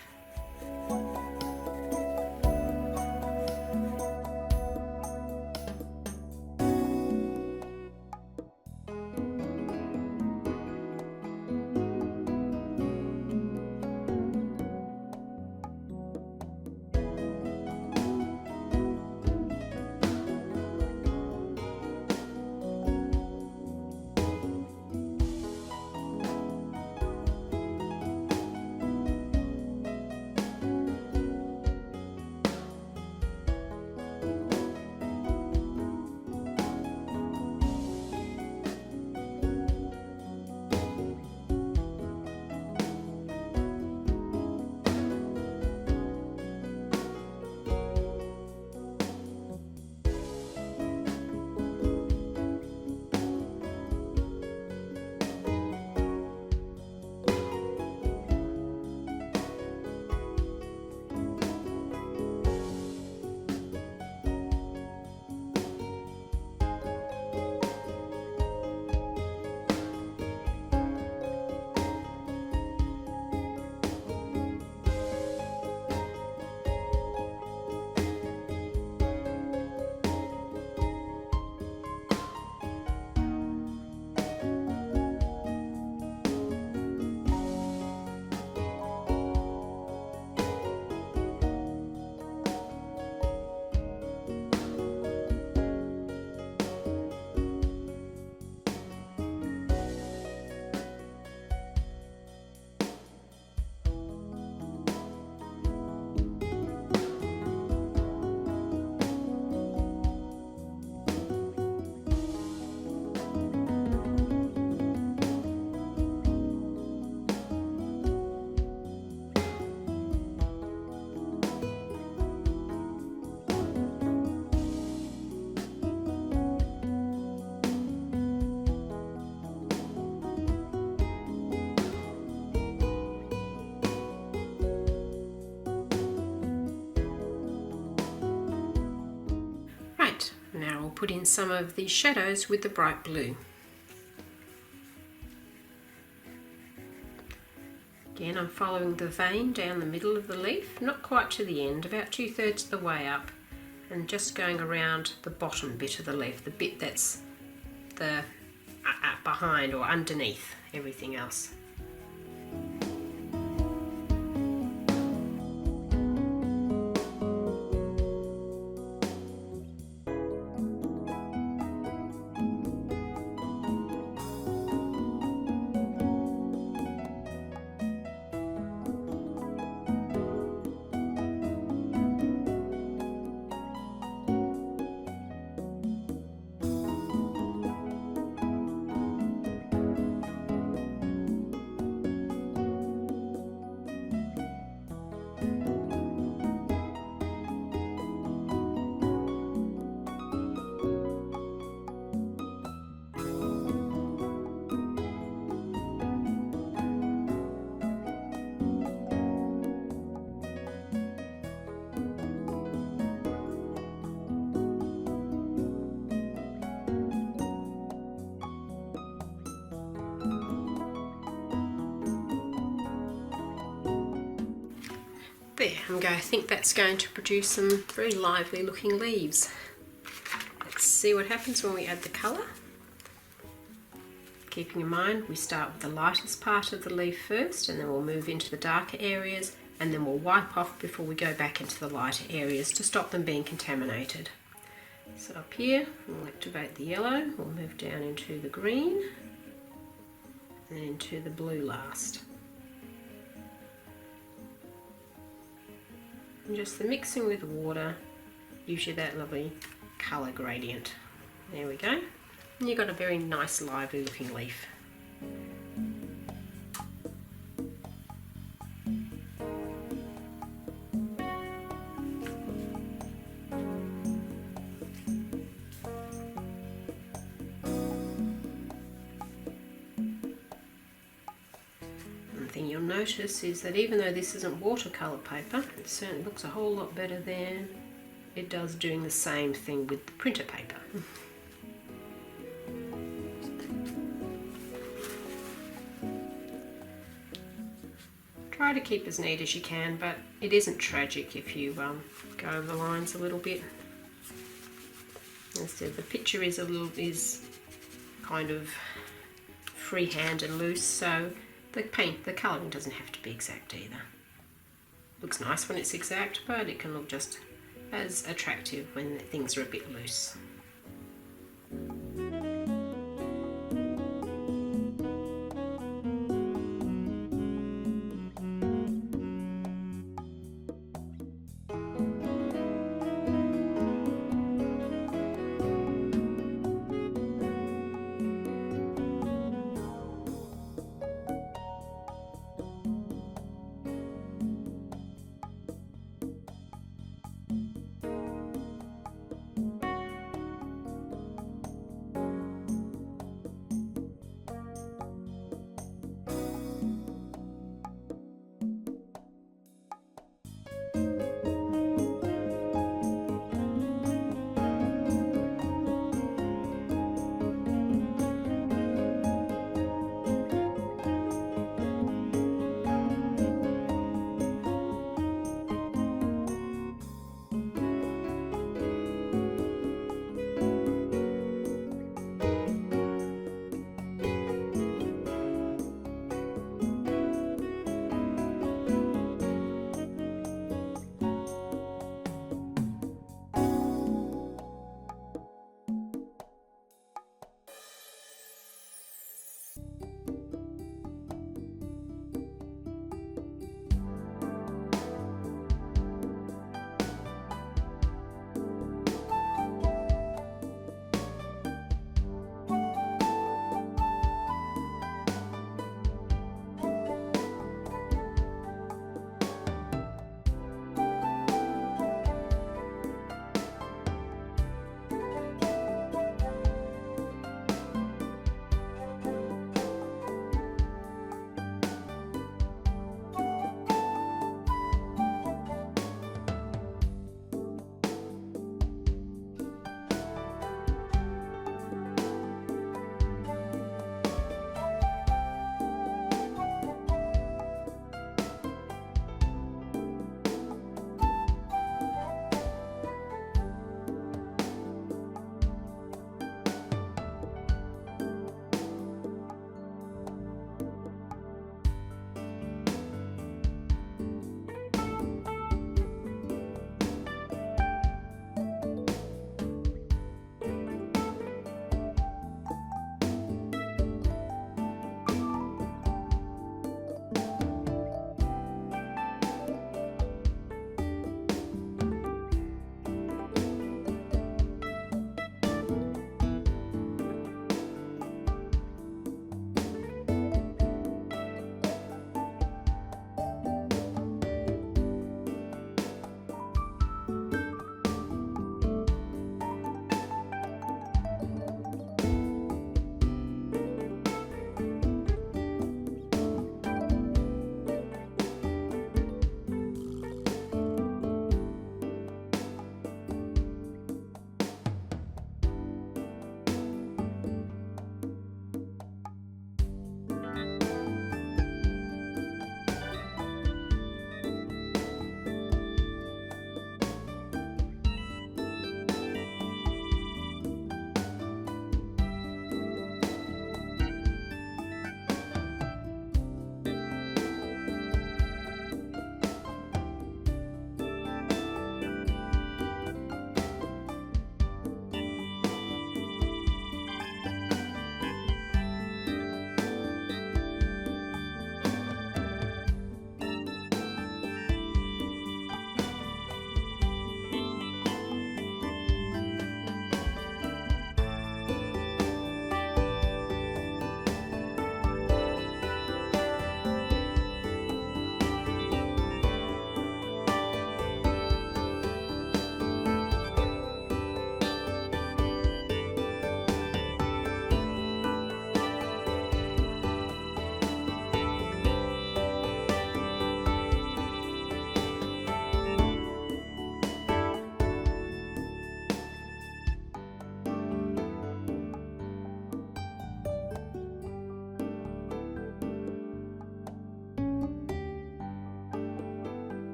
Now we'll put in some of the shadows with the bright blue. Again, I'm following the vein down the middle of the leaf, not quite to the end, about 2/3 of the way up, and just going around the bottom bit of the leaf, the bit that's behind or underneath everything else. There, I think that's going to produce some very lively looking leaves. Let's see what happens when we add the colour. Keeping in mind we start with the lightest part of the leaf first, and then we'll move into the darker areas, and then we'll wipe off before we go back into the lighter areas to stop them being contaminated. So up here we'll activate the yellow, we'll move down into the green and into the blue last. And just the mixing with water gives you that lovely colour gradient. There we go. And you've got a very nice lively looking leaf. One thing you'll notice is that even though this isn't watercolour paper, it certainly looks a whole lot better than it does doing the same thing with the printer paper. Try to keep as neat as you can, but it isn't tragic if you go over the lines a little bit. Instead, the picture is kind of freehand and loose, so the colouring doesn't have to be exact either. Looks nice when it's exact, but it can look just as attractive when things are a bit loose.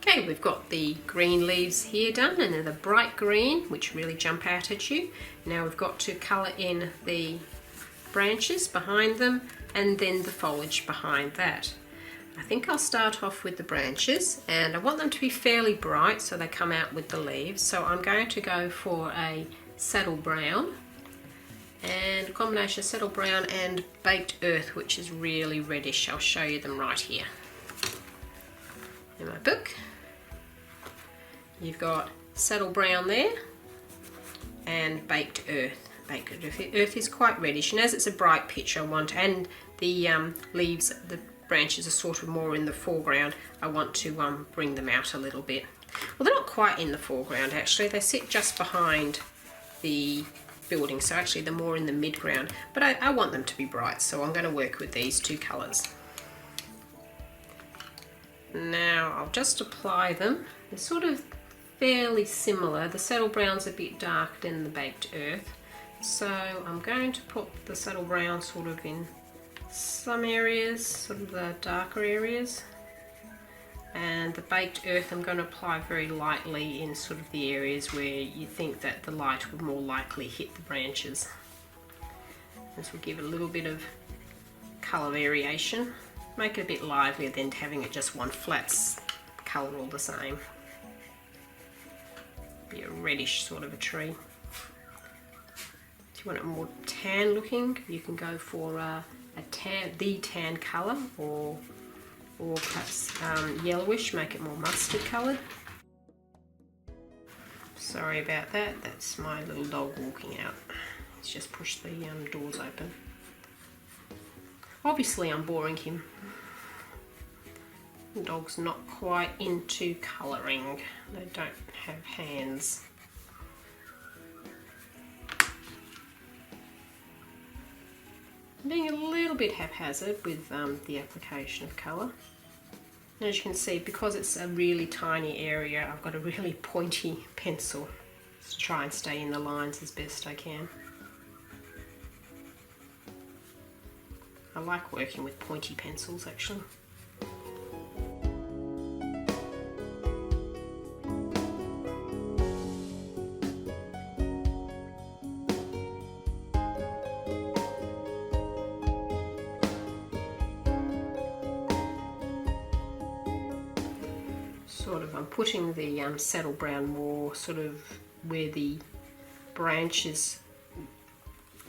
Okay, we've got the green leaves here done, and they're the bright green, which really jump out at you. Now we've got to colour in the branches behind them and then the foliage behind that. I think I'll start off with the branches, and I want them to be fairly bright so they come out with the leaves. So I'm going to go for a saddle brown, and a combination of saddle brown and baked earth, which is really reddish. I'll show you them right here in my book. You've got saddle brown there and baked earth. Baked earth is quite reddish, and as it's a bright picture I want, and the leaves, the branches are sort of more in the foreground, I want to bring them out a little bit. Well, they're not quite in the foreground actually, they sit just behind the building, so actually they're more in the midground, but I want them to be bright, so I'm going to work with these two colours. Now I'll just apply them. They're sort of fairly similar. The saddle brown's a bit darker than the baked earth, so I'm going to put the saddle brown sort of in some areas, sort of the darker areas, and the baked earth I'm going to apply very lightly in sort of the areas where you think that the light would more likely hit the branches. This will give it a little bit of colour variation, make it a bit livelier than having it just one flat colour all the same. Be a reddish sort of a tree. If you want it more tan looking, you can go for the tan colour, or perhaps yellowish, make it more mustard coloured. Sorry about that, that's my little dog walking out. He's just pushed the doors open. Obviously I'm boring him. The dog's not quite into colouring, they don't have hands. I'm being a little bit haphazard with the application of colour. And as you can see, because it's a really tiny area, I've got a really pointy pencil to try and stay in the lines as best I can. I like working with pointy pencils actually. I'm putting the saddle brown more sort of where the branches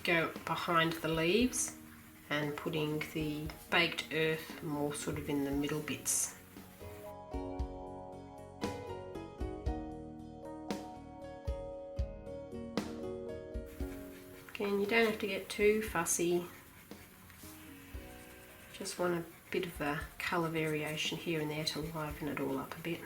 go behind the leaves, and putting the baked earth more sort of in the middle bits. Again, you don't have to get too fussy, just want a bit of a colour variation here and there to liven it all up a bit.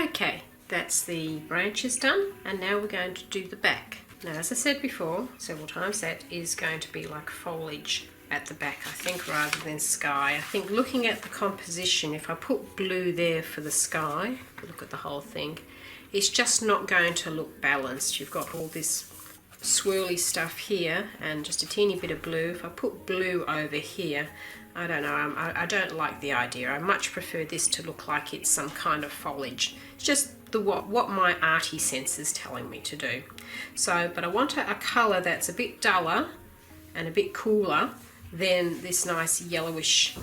Okay, that's the branches done, and now we're going to do the back. Now, as I said before several times, that is going to be like foliage at the back, I think, rather than sky. I think looking at the composition, if I put blue there for the sky, look at the whole thing, it's just not going to look balanced. You've got all this swirly stuff here and just a teeny bit of blue. If I put blue over here, I don't know, I don't like the idea. I much prefer this to look like it's some kind of foliage. It's just what my arty sense is telling me to do. So, but I want a colour that's a bit duller and a bit cooler than this nice yellowish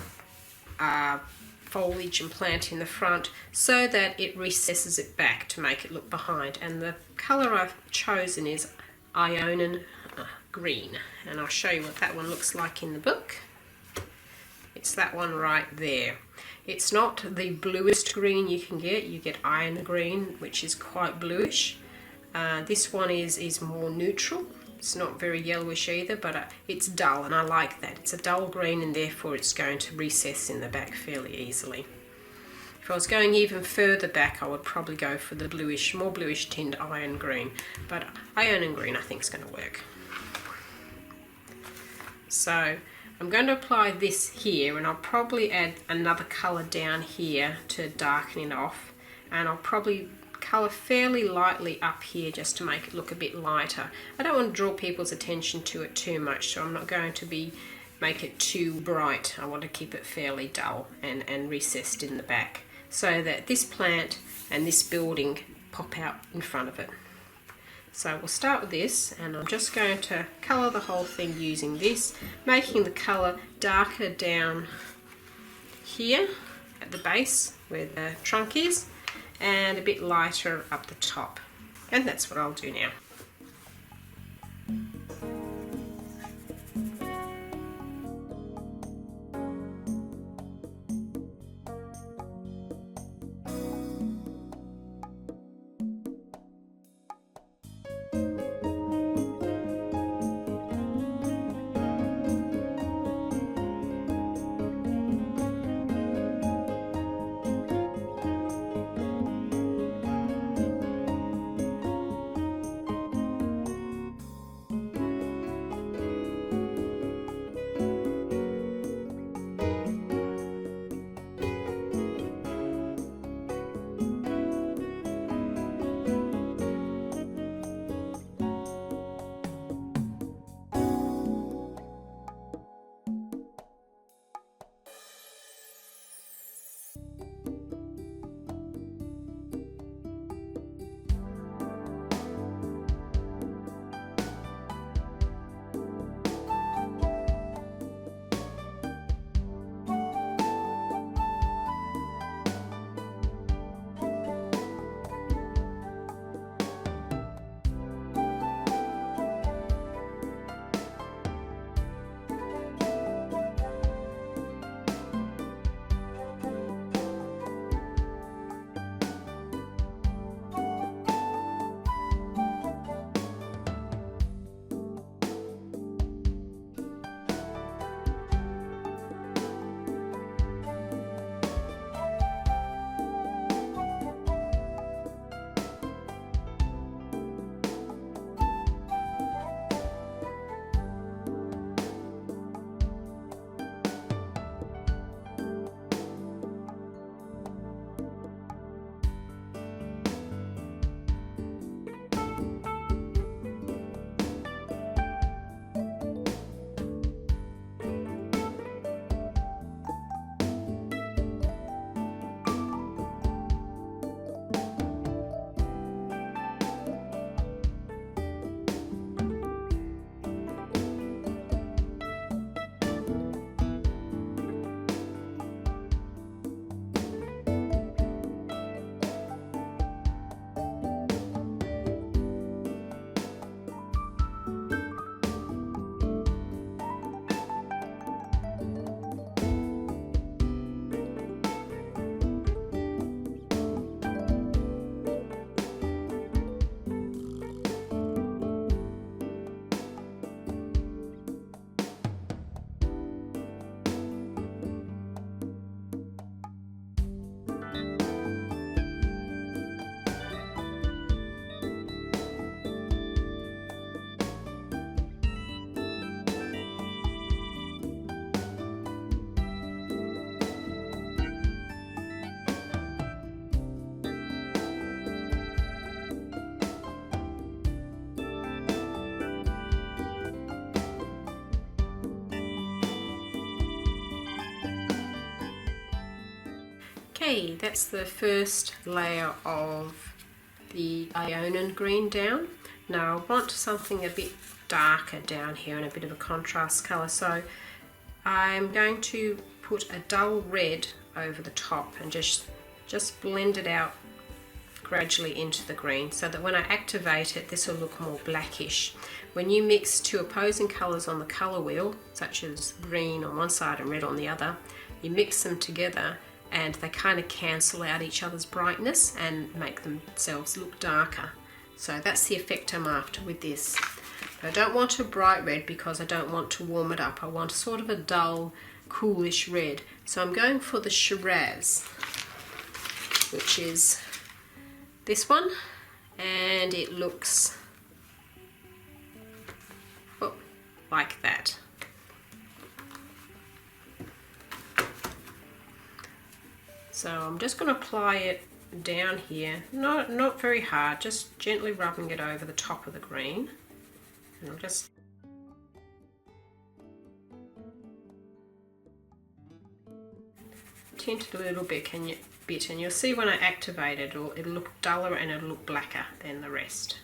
foliage and plant in the front, so that it recesses it back to make it look behind. And the colour I've chosen is Ionian green, and I'll show you what that one looks like in the book. It's that one right there. It's not the bluest green you can get. You get iron green, which is quite bluish. This one is more neutral. It's not very yellowish either, but it's dull, and I like that. It's a dull green, and therefore it's going to recess in the back fairly easily. If I was going even further back, I would probably go for the bluish, more bluish tinted iron green, but iron green I think is going to work. So I'm going to apply this here, and I'll probably add another colour down here to darken it off, and I'll probably colour fairly lightly up here just to make it look a bit lighter. I don't want to draw people's attention to it too much, so I'm not going to make it too bright. I want to keep it fairly dull and recessed in the back, so that this plant and this building pop out in front of it. So we'll start with this, and I'm just going to colour the whole thing using this, making the colour darker down here at the base where the trunk is, and a bit lighter up the top. And that's what I'll do now. Okay, that's the first layer of the Ionian green down. Now I want something a bit darker down here and a bit of a contrast colour, so I'm going to put a dull red over the top and just blend it out gradually into the green, so that when I activate it, this will look more blackish. When you mix two opposing colours on the colour wheel, such as green on one side and red on the other, you mix them together and they kind of cancel out each other's brightness and make themselves look darker. So that's the effect I'm after with this. But I don't want a bright red because I don't want to warm it up. I want sort of a dull, coolish red. So I'm going for the Shiraz, which is this one, and it looks like that. So I'm just going to apply it down here, not very hard, just gently rubbing it over the top of the green. And I'll just tint it a little bit, and you'll see when I activate it, it'll look duller and it'll look blacker than the rest.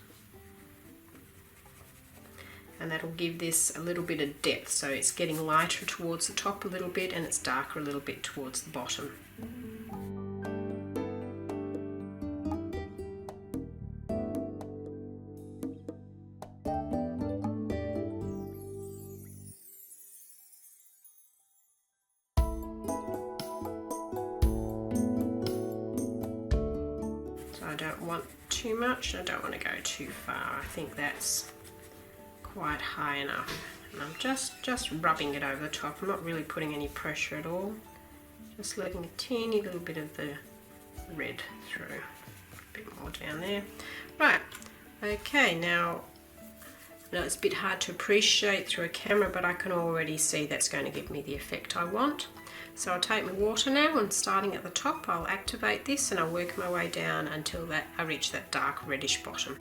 And that'll give this a little bit of depth, so it's getting lighter towards the top a little bit and it's darker a little bit towards the bottom. So I don't want too much, I don't want to go too far. I think that's quite high enough, and I'm just rubbing it over the top. I'm not really putting any pressure at all, just letting a teeny little bit of the red through. A bit more down there. Right, okay, now I know it's a bit hard to appreciate through a camera, but I can already see that's going to give me the effect I want. So I'll take my water now, and starting at the top I'll activate this and I'll work my way down until I reach that dark reddish bottom.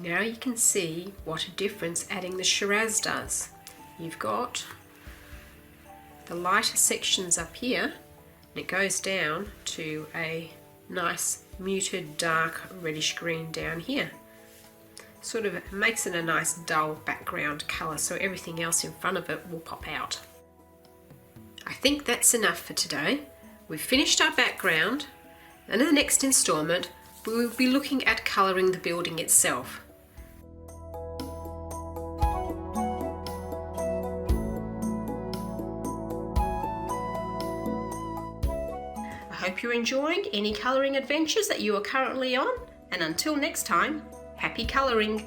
Now you can see what a difference adding the Shiraz does. You've got the lighter sections up here, and it goes down to a nice muted dark reddish green down here. Sort of makes it a nice dull background colour, so everything else in front of it will pop out. I think that's enough for today. We've finished our background, and in the next instalment we will be looking at colouring the building itself. I hope you're enjoying any colouring adventures that you are currently on, and until next time, happy colouring!